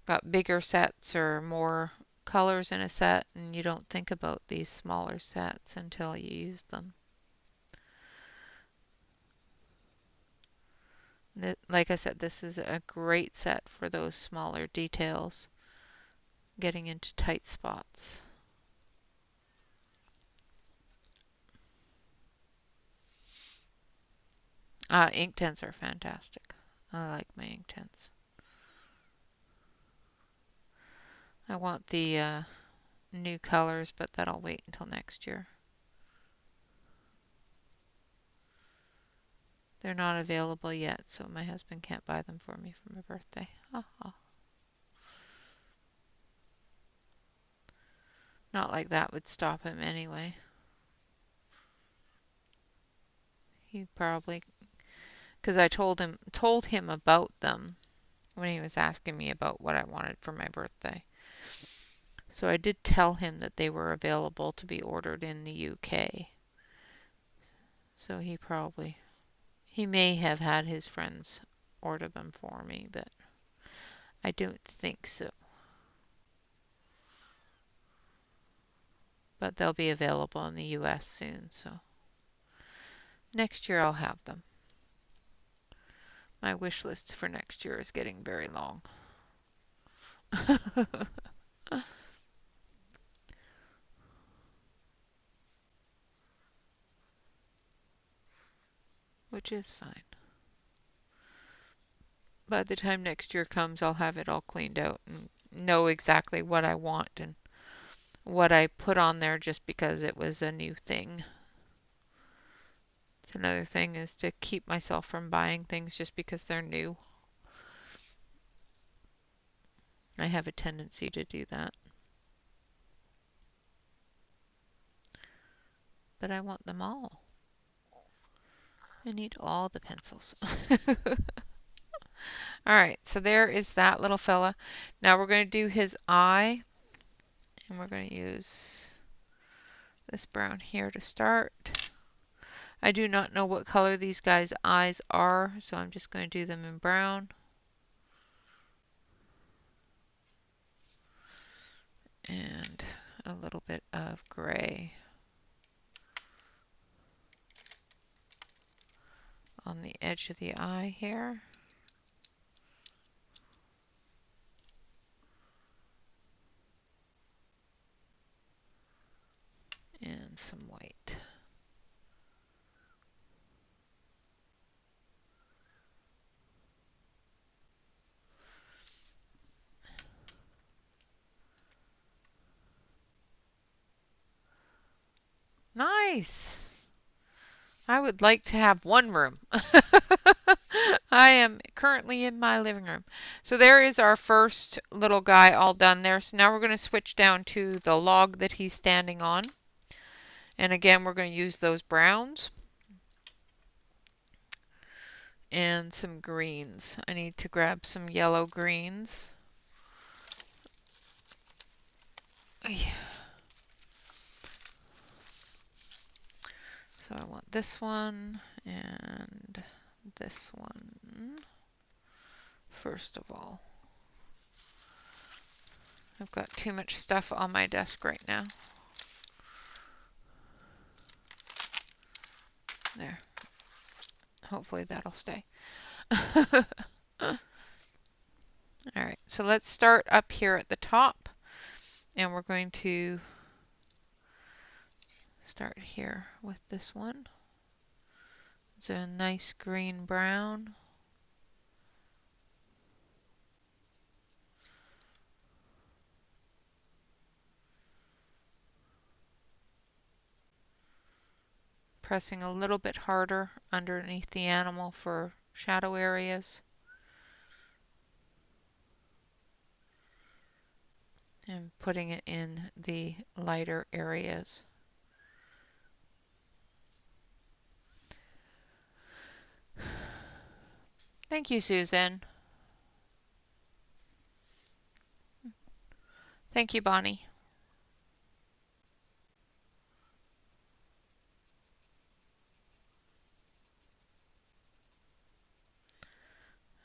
got bigger sets or more colors in a set, and you don't think about these smaller sets until you use them. Like I said, this is a great set for those smaller details, getting into tight spots. Ink tents are fantastic. I like my ink tents. I want the new colors, but that'll wait until next year. They're not available yet, so my husband can't buy them for me for my birthday. Not like that would stop him anyway. He probably, because I told him about them when he was asking me about what I wanted for my birthday. So I did tell him that they were available to be ordered in the UK. So he may have had his friends order them for me, but I don't think so. But they'll be available in the US soon, so next year I'll have them. My wish list for next year is getting very long. Which is fine. By the time next year comes, I'll have it all cleaned out and know exactly what I want and what I put on there just because it was a new thing. It's another thing is to keep myself from buying things just because they're new. I have a tendency to do that. But I want them all. I need all the pencils. Alright, so there is that little fella. Now we're going to do his eye. And we're going to use this brown here to start. I do not know what color these guys' eyes are, so I'm just going to do them in brown. and a little bit of gray on the edge of the eye here. And some white. Nice! I would like to have one room. I am currently in my living room. So there is our first little guy all done there. So now we're going to switch down to the log that he's standing on. And again, we're going to use those browns and some greens. I need to grab some yellow greens. So I want this one and this one first of all. I've got too much stuff on my desk right now. There. Hopefully that'll stay. Alright, so let's start up here at the top, and we're going to start here with this one. It's a nice green brown. Pressing a little bit harder underneath the animal for shadow areas. And putting it in the lighter areas. Thank you, Susan. Thank you, Bonnie.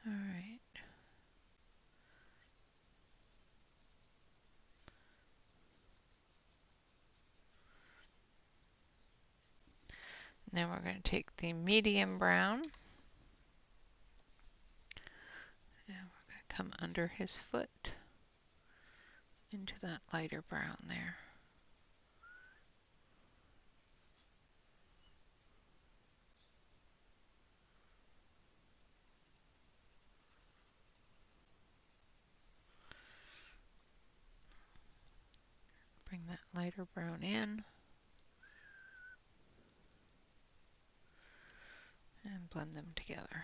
All right. And then we're going to take the medium brown. And we're going to come under his foot into that lighter brown there. Bring that lighter brown in. And blend them together.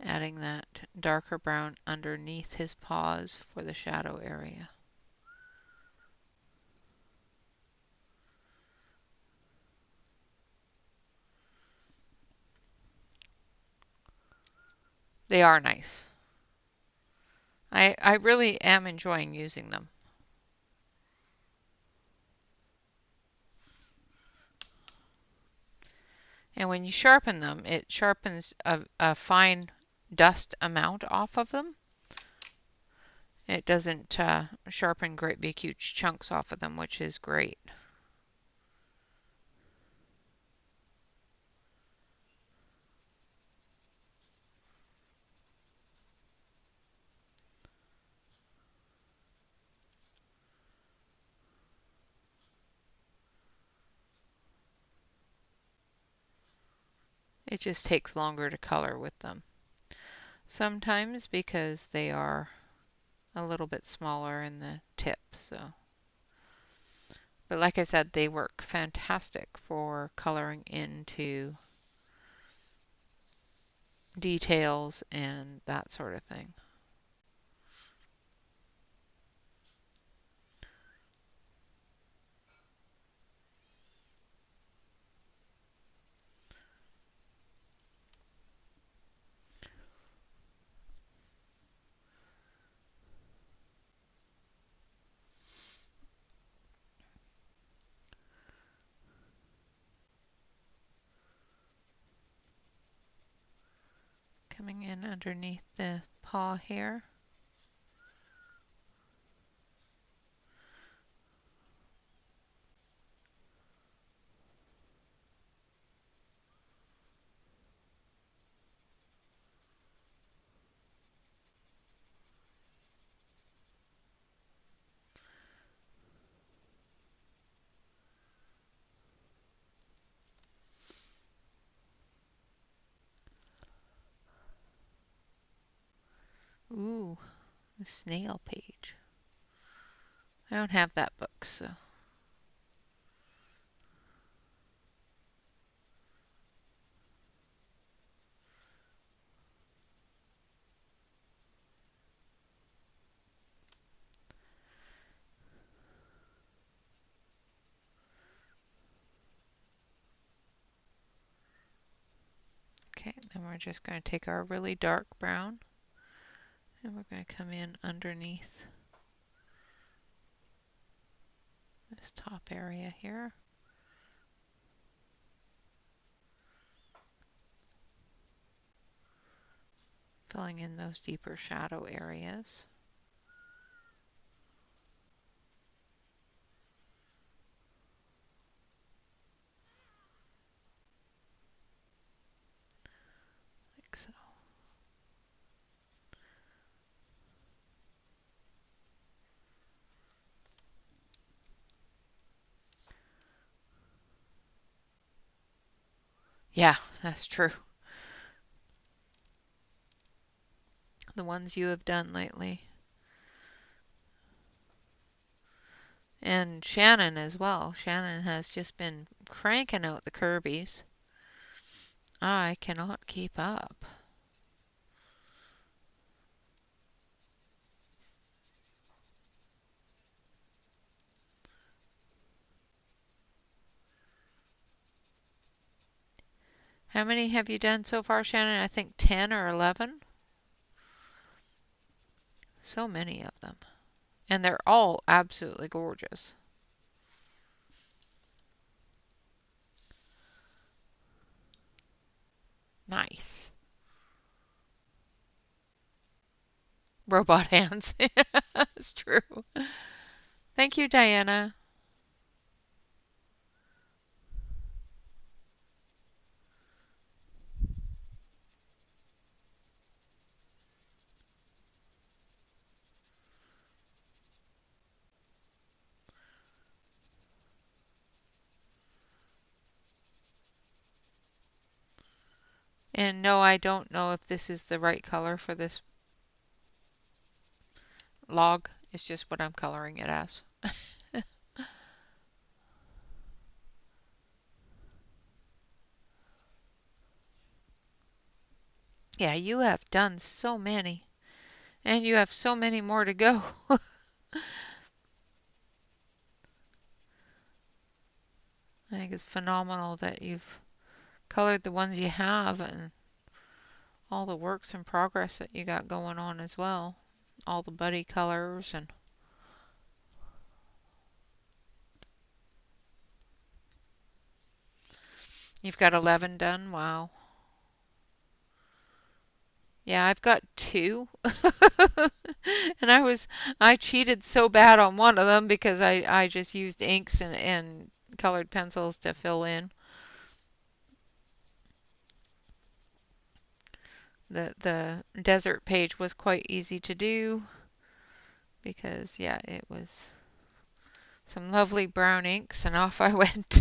Adding that darker brown underneath his paws for the shadow area. They are nice. I really am enjoying using them. And when you sharpen them, it sharpens a fine dust amount off of them. It doesn't sharpen great big huge chunks off of them, which is great. It just takes longer to color with them. Sometimes because they are a little bit smaller in the tip, so. But like I said, they work fantastic for coloring into details and that sort of thing. coming in underneath the paw here. Ooh, the snail page. I don't have that book, so. Okay, then we're just going to take our really dark brown and we're going to come in underneath this top area here. Filling in those deeper shadow areas. Like so. Yeah, that's true. The ones you have done lately. And Shannon as well. Shannon has just been cranking out the Kirbys. I cannot keep up. How many have you done so far, Shannon? I think 10 or 11. So many of them. And they're all absolutely gorgeous. Nice. Robot hands. It's true. Thank you, Diana. And no, I don't know if this is the right color for this log. It's just what I'm coloring it as. Yeah, you have done so many. And you have so many more to go. I think it's phenomenal that you've colored the ones you have and all the works in progress that you got going on as well. All the buddy colors and you've got 11 done. Wow. Yeah, I've got 2. And I cheated so bad on one of them because I just used inks and colored pencils to fill in. The desert page was quite easy to do because yeah, it was some lovely brown inks and off I went.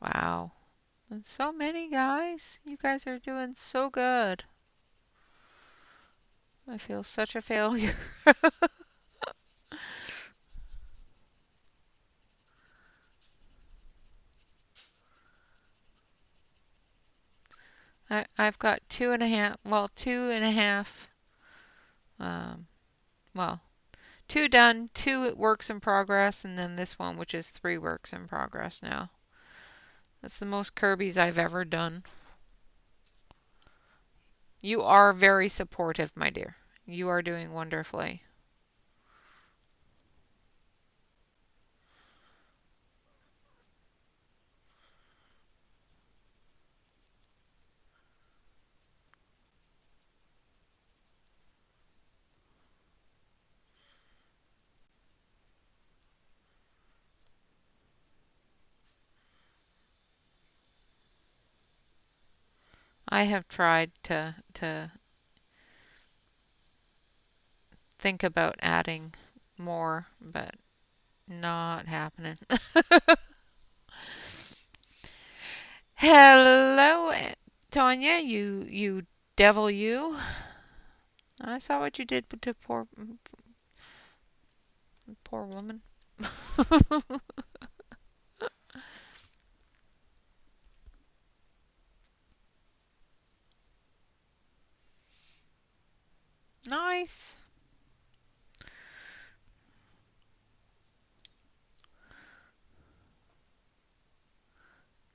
Wow. And so many guys. You guys are doing so good. I feel such a failure. I've got 2.5, well, 2.5, um, well, 2 done, 2 works in progress, and then this one, which is 3 works in progress now. That's the most Kirby's I've ever done. You are very supportive, my dear. You are doing wonderfully. I have tried to think about adding more, but not happening. Hello, Tanya, you devil you. I saw what you did to poor woman. Nice.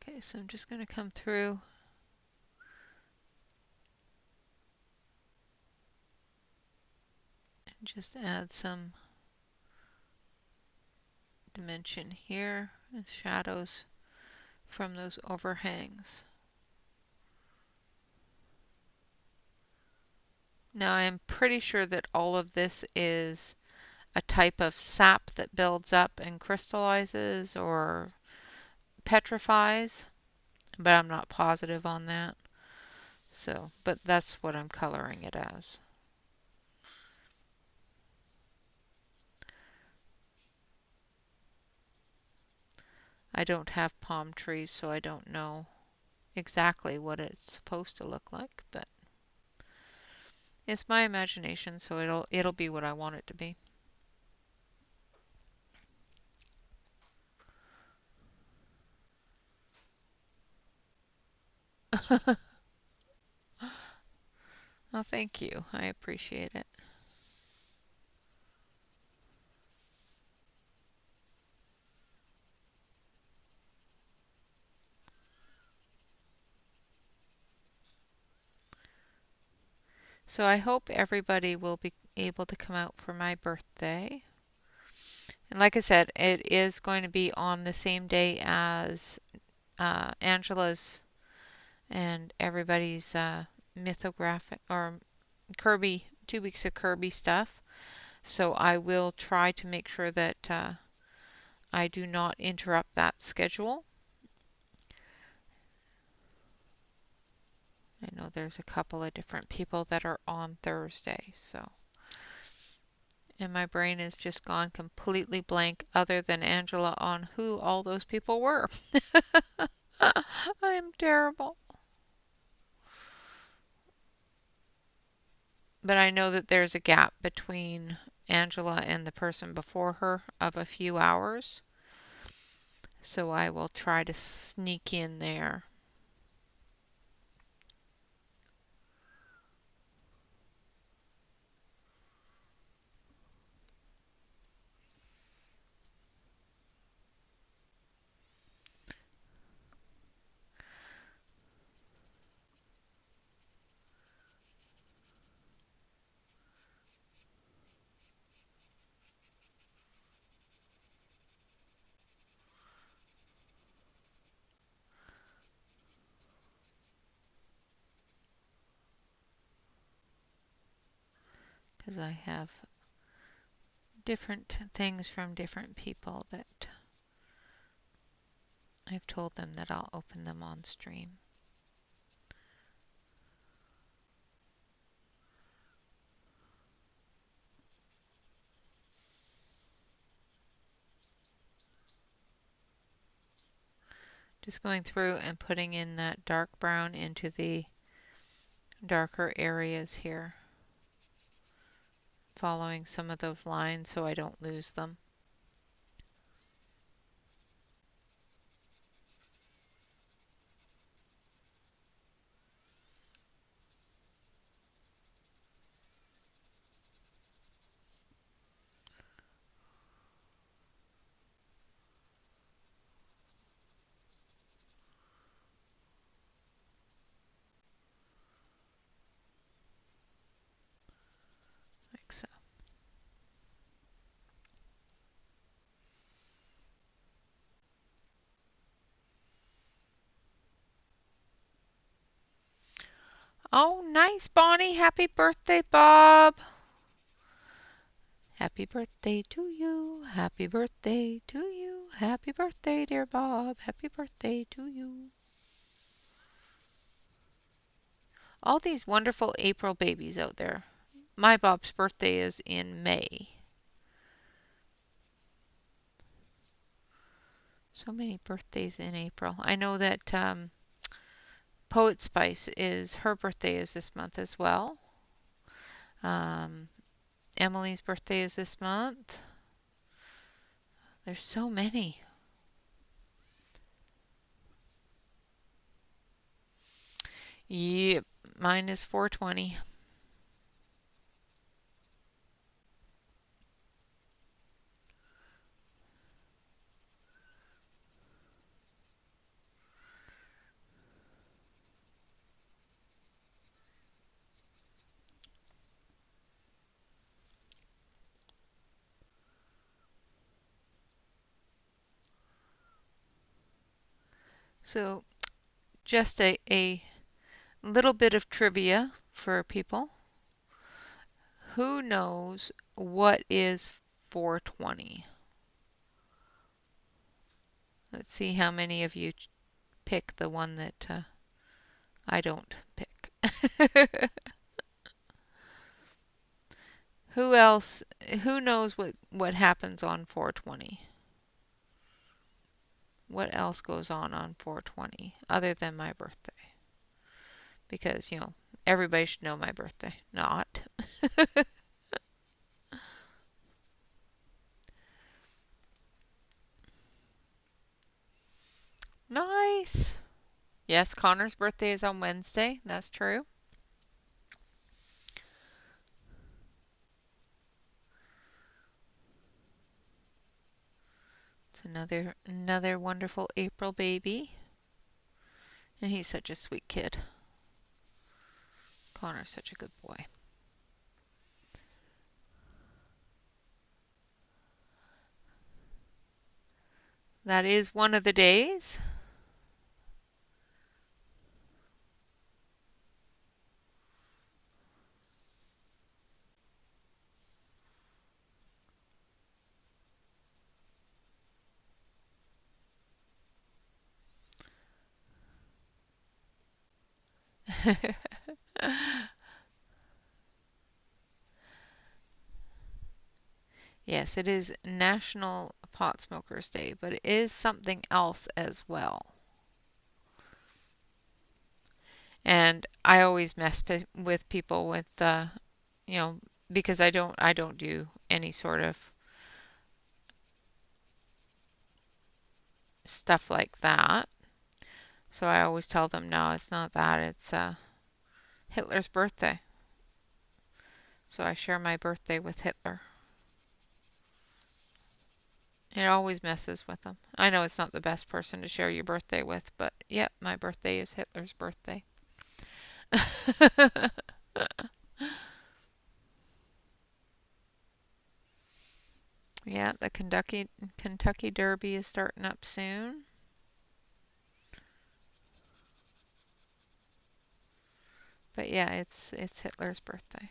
Okay, so I'm just going to come through and just add some dimension here and shadows from those overhangs. Now I'm pretty sure that all of this is a type of sap that builds up and crystallizes or petrifies, but I'm not positive on that. So, but that's what I'm coloring it as. I don't have palm trees, so I don't know exactly what it's supposed to look like, but it's my imagination, so it'll be what I want it to be. Well, thank you. I appreciate it. So I hope everybody will be able to come out for my birthday. And like I said, it is going to be on the same day as Angela's and everybody's mythographic or Kerby, 2 weeks of Kerby stuff. So I will try to make sure that I do not interrupt that schedule. I know there's a couple of different people that are on Thursday, so. And my brain has just gone completely blank other than Angela on who all those people were. I'm terrible. But I know that there's a gap between Angela and the person before her of a few hours. So I will try to sneak in there. Because I have different things from different people that I've told them that I'll open them on stream. Just going through and putting in that dark brown into the darker areas here. Following some of those lines so I don't lose them. Like so. Oh, nice, Bonnie. Happy birthday, Bob. Happy birthday to you. Happy birthday to you. Happy birthday, dear Bob. Happy birthday to you. All these wonderful April babies out there. My Bob's birthday is in May. So many birthdays in April. I know that Poet Spice is her birthday is this month as well. Um, Emily's birthday is this month. There's so many. Yep, mine is 420. So just a little bit of trivia for people. Who knows what is 420? Let's see how many of you pick the one that I don't pick. Who else? Who knows what happens on 420? What else goes on 420 other than my birthday? Because, everybody should know my birthday. Not. Nice. Yes, Connor's birthday is on Wednesday. That's true. It's another wonderful April baby. And he's such a sweet kid. Connor's such a good boy. That is one of the days. Yes, it is National Pot Smokers Day, but it is something else as well. And I always mess with people with you know, because I don't do any sort of stuff like that. So I always tell them, no, it's not that. It's Hitler's birthday. So I share my birthday with Hitler. It always messes with them. I know it's not the best person to share your birthday with, but yep, my birthday is Hitler's birthday. Yeah, the Kentucky Derby is starting up soon. But yeah, it's Hitler's birthday.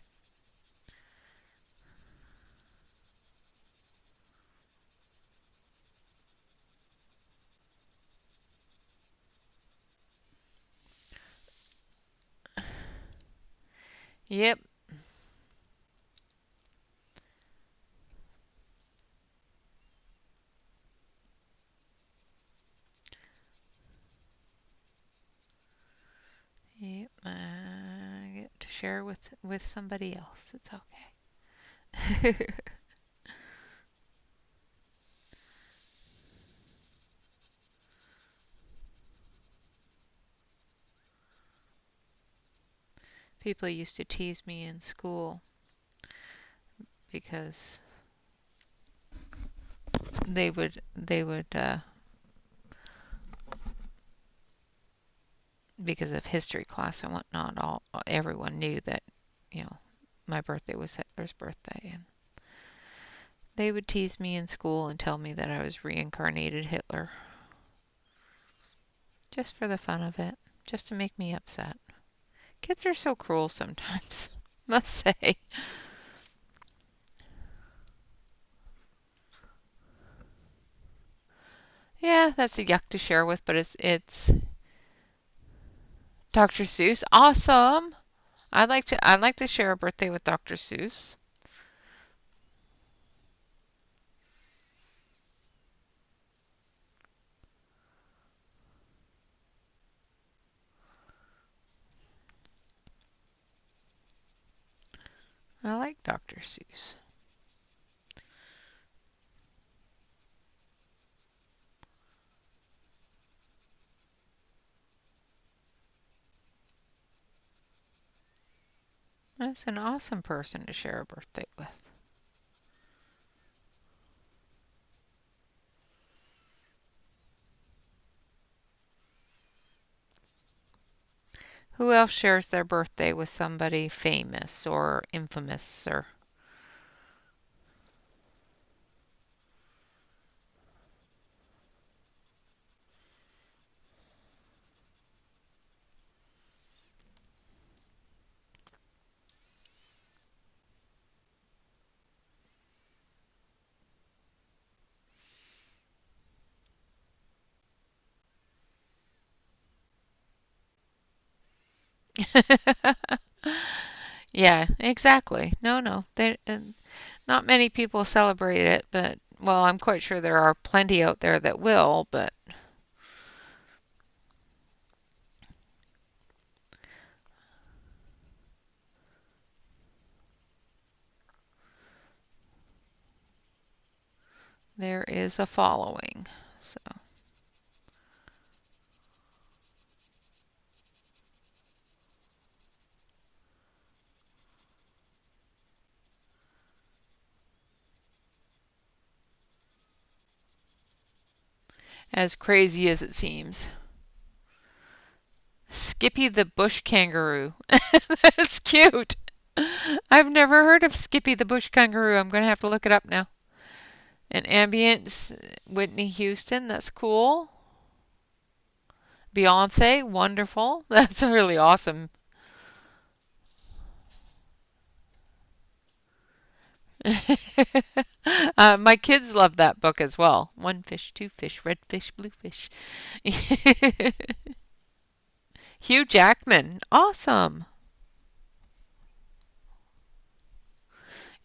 Yep. Yep. I get to share with somebody else. It's okay. People used to tease me in school because they would because of history class and whatnot, everyone knew that, you know, my birthday was Hitler's birthday, and they would tease me in school and tell me that I was reincarnated Hitler, just for the fun of it, just to make me upset. Kids are so cruel sometimes, must say. Yeah, that's a yuck to share with, but it's Dr. Seuss, awesome. I'd like to share a birthday with Dr. Seuss. I like Dr. Seuss. That's an awesome person to share a birthday with. Who else shares their birthday with somebody famous or infamous or Yeah, exactly. No, no. Not many people celebrate it, but well, I'm quite sure there are plenty out there that will, but there is a following. So, as crazy as it seems. Skippy the bush kangaroo. That's cute. I've never heard of Skippy the bush kangaroo. I'm going to have to look it up now. And Ambience, Whitney Houston. That's cool. Beyonce, wonderful. That's really awesome. My kids love that book as well. One fish, two fish, red fish, blue fish. Hugh Jackman, awesome.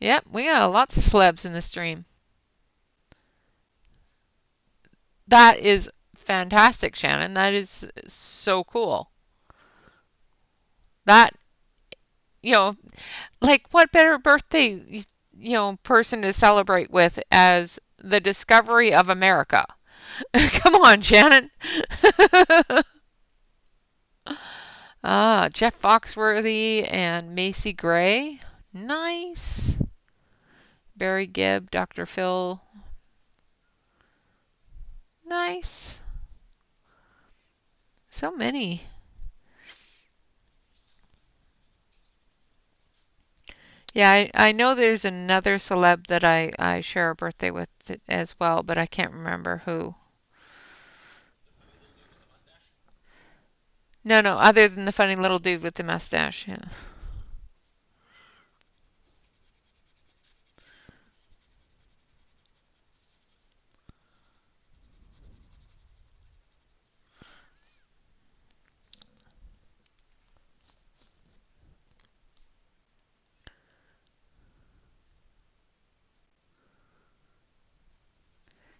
Yep, we got lots of celebs in the stream. That is fantastic, Shannon. That is so cool. That, you know, like what better birthday, person to celebrate with as the discovery of America? Come on, Shannon. Jeff Foxworthy and Macy Gray. Nice. Barry Gibb, Dr. Phil. Nice. So many. Yeah, I know there's another celeb that I share a birthday with as well, but I can't remember who. No, no, other than the funny little dude with the mustache. Yeah.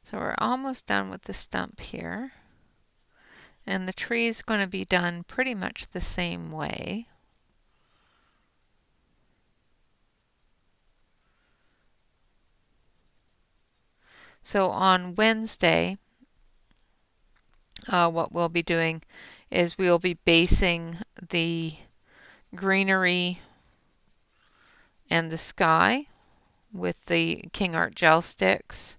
So we're almost done with the stump here. And the tree is going to be done pretty much the same way. So on Wednesday, what we'll be doing is we'll be basing the greenery and the sky with the King Art gel sticks,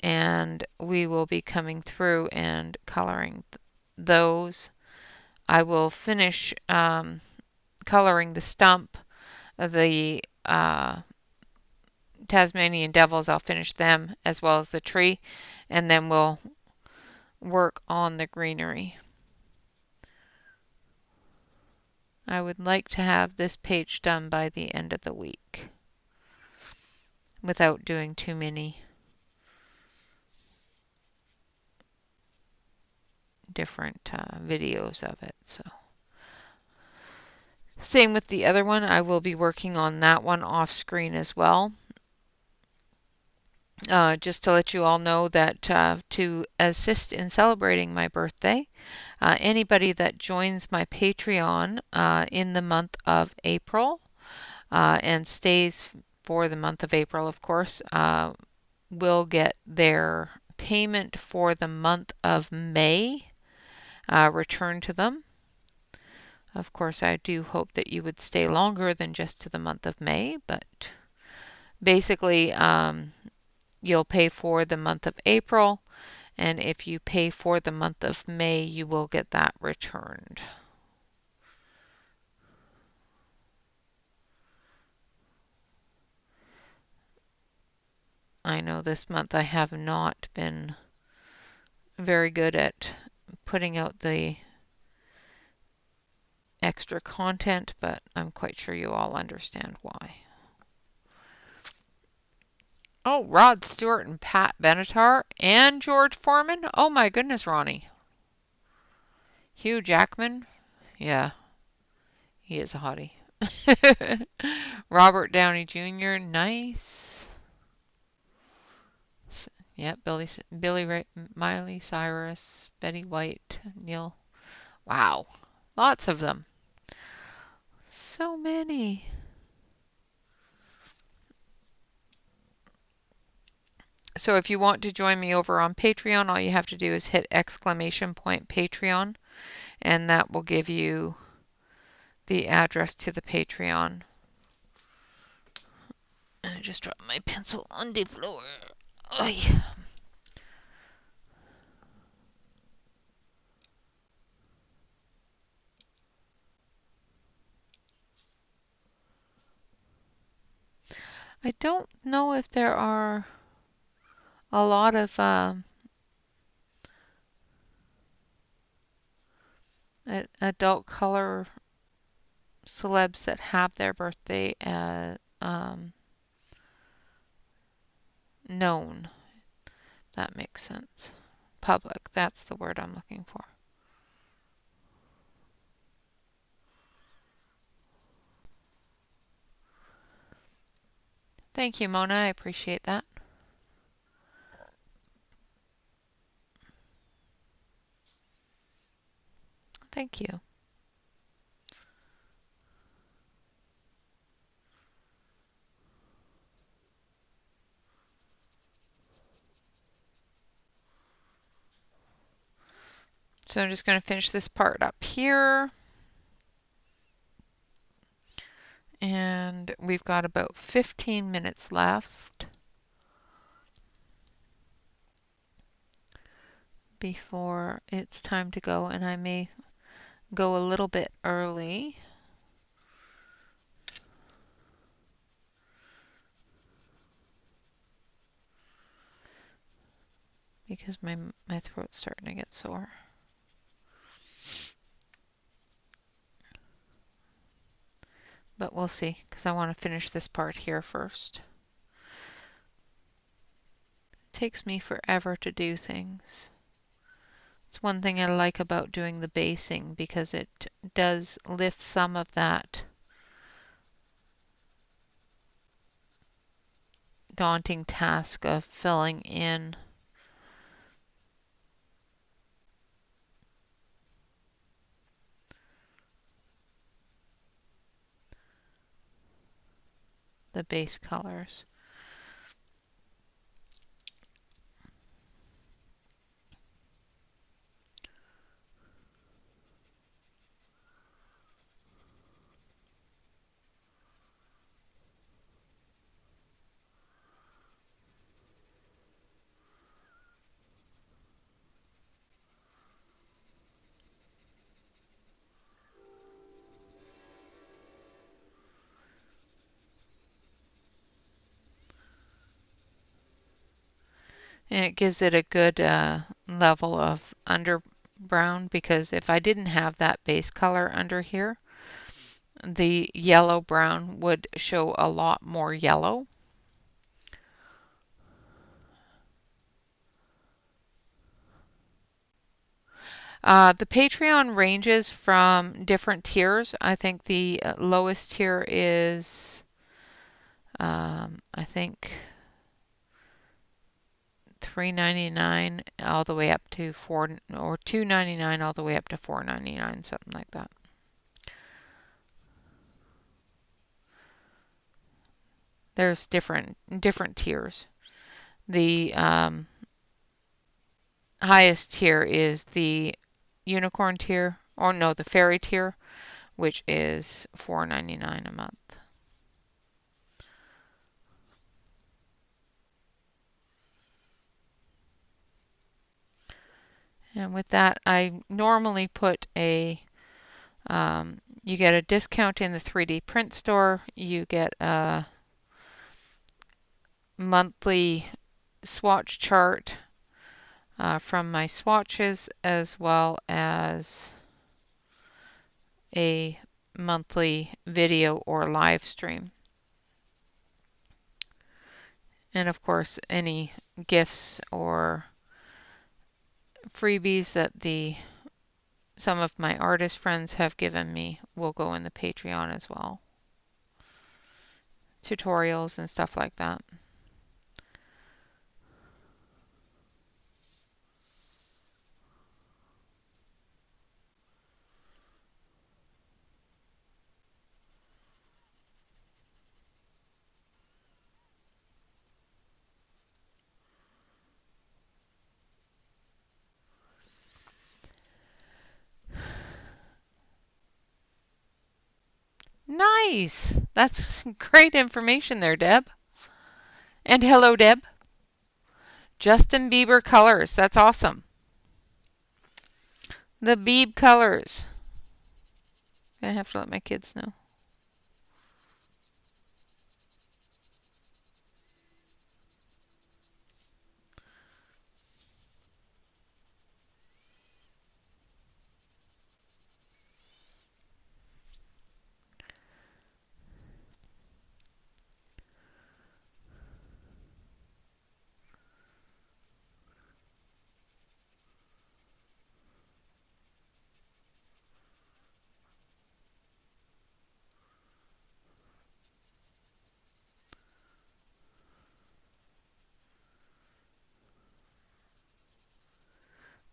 and we will be coming through and coloring those. I will finish coloring the stump, the Tasmanian devils. I'll finish them as well as the tree, and then we'll work on the greenery. I would like to have this page done by the end of the week without doing too many different videos of it. So Same with the other one. I will be working on that one off screen as well. Just to let you all know that to assist in celebrating my birthday, anybody that joins my Patreon in the month of April and stays for the month of April, of course, will get their payment for the month of May returned to them. Of course, I do hope that you would stay longer than just to the month of May, but basically, you'll pay for the month of April, and if you pay for the month of May, you will get that returned. I know this month I have not been very good at putting out the extra content, but I'm quite sure you all understand why. Oh, Rod Stewart and Pat Benatar and George Foreman. Oh my goodness, Ronnie. Hugh Jackman. Yeah, he is a hottie. Robert Downey Jr. Nice. Yep, Miley Cyrus, Betty White, Neil. Wow, lots of them. So many. So if you want to join me over on Patreon, all you have to do is hit !Patreon, and that will give you the address to the Patreon. And I just dropped my pencil on the floor. Oy. I don't know if there are a lot of adult color celebs that have their birthday known. That makes sense. Public, that's the word I'm looking for. Thank you, Mona. I appreciate that. Thank you. So I'm just going to finish this part up here. And we've got about 15 minutes left before it's time to go, and I may go a little bit early. Because my throat's starting to get sore. But we'll see, because I want to finish this part here first. It takes me forever to do things. It's one thing I like about doing the basing, because it does lift some of that daunting task of filling in the base colors. And it gives it a good level of underbrown, because if I didn't have that base color under here, the yellow brown would show a lot more yellow. The Patreon ranges from different tiers. I think the lowest tier is, I think, $3.99 all the way up to $2.99 all the way up to $4.99, something like that. There's different tiers. The highest tier is the unicorn tier, or no, the fairy tier, which is $4.99 a month. And with that, I normally put a you get a discount in the 3D print store. You get a monthly swatch chart from my swatches, as well as a monthly video or live stream. And of course, any gifts or freebies that some of my artist friends have given me will go in the Patreon as well. Tutorials and stuff like that. Nice! That's great information there, Deb. And hello, Deb. Justin Bieber colors. That's awesome. The Beeb colors. I have to let my kids know.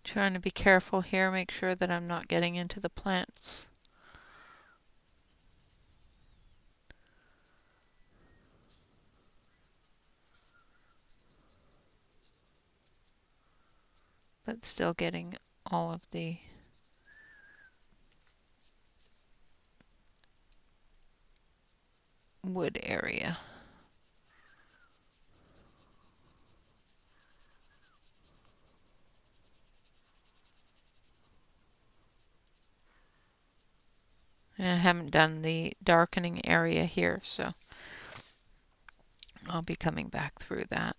Trying to be careful here, make sure that I'm not getting into the plants. But still getting all of the wood area. And I haven't done the darkening area here, so I'll be coming back through that.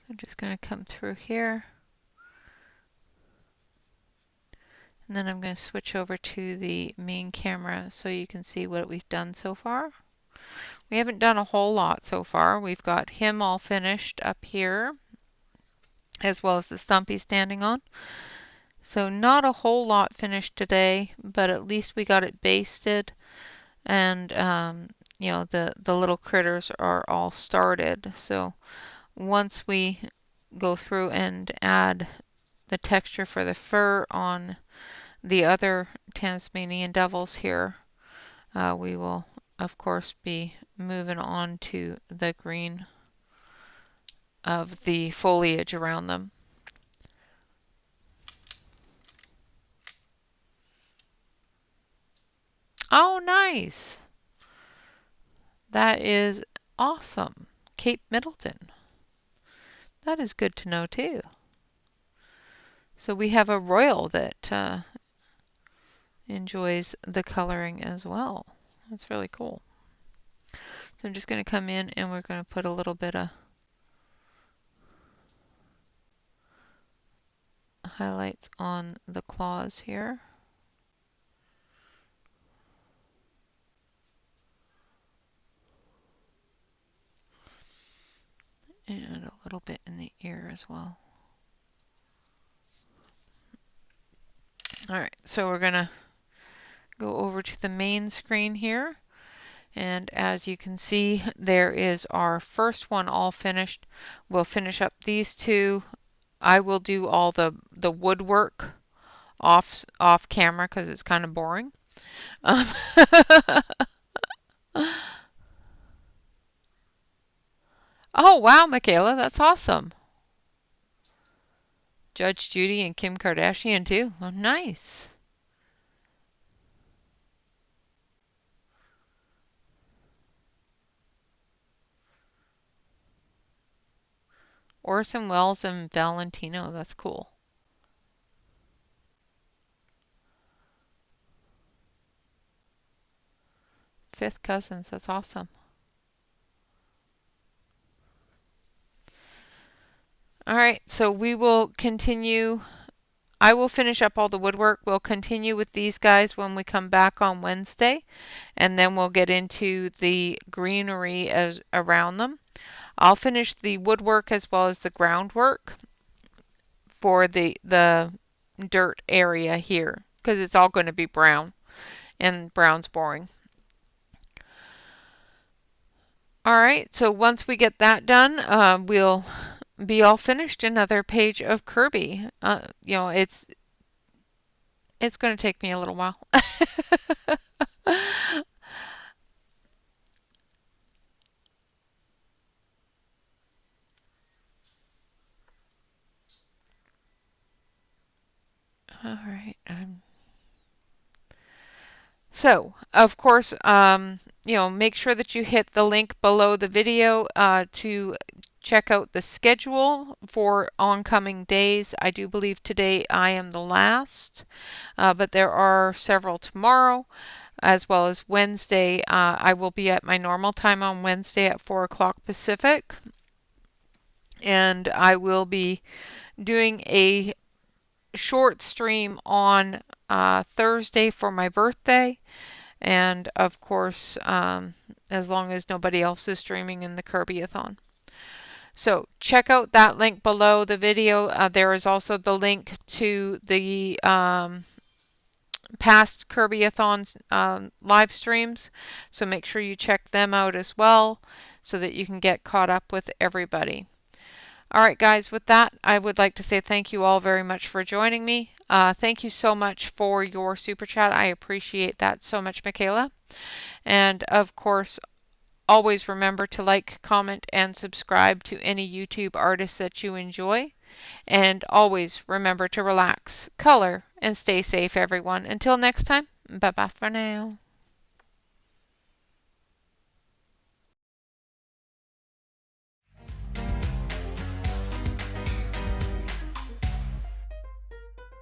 I'm just going to come through here. And then I'm going to switch over to the main camera so you can see what we've done so far. We haven't done a whole lot so far. We've got him all finished up here, as well as the stump he's standing on. So not a whole lot finished today, but at least we got it basted, and you know, the little critters are all started. So once we go through and add the texture for the fur on the other Tasmanian devils here, we will of course be moving on to the green of the foliage around them. Oh, nice. That is awesome. Cape Middleton. That is good to know too. So we have a royal that enjoys the coloring as well. That's really cool. So I'm just going to come in and we're going to put a little bit of highlights on the claws here. And a little bit in the ear as well. Alright, so we're going to go over to the main screen here. And as you can see, there is our first one all finished. We'll finish up these two. I will do all the woodwork off camera because it's kind of boring. Oh, wow, Michaela, that's awesome. Judge Judy and Kim Kardashian too. Oh, nice. Orson Welles and Valentino, that's cool. Fifth cousins, that's awesome. All right, so we will continue. I will finish up all the woodwork. We'll continue with these guys when we come back on Wednesday, and then we'll get into the greenery around them. I'll finish the woodwork as well as the groundwork for the dirt area here because it's all going to be brown, and brown's boring. All right, so once we get that done, we'll be all finished. Another page of Kerby. You know, it's going to take me a little while. All right. So, of course, you know, make sure that you hit the link below the video to check out the schedule for oncoming days. I do believe today I am the last, but there are several tomorrow, as well as Wednesday. I will be at my normal time on Wednesday at 4 o'clock Pacific, and I will be doing a short stream on Thursday for my birthday. And of course, as long as nobody else is streaming in the Kerby-a-thon. So check out that link below the video. There is also the link to the past Kerby-a-thons live streams. So make sure you check them out as well so that you can get caught up with everybody. All right, guys, with that, I would like to say thank you all very much for joining me. Thank you so much for your super chat. I appreciate that so much, Michaela. And of course, always remember to like, comment, and subscribe to any YouTube artists that you enjoy. And always remember to relax, color, and stay safe, everyone. Until next time, bye-bye for now.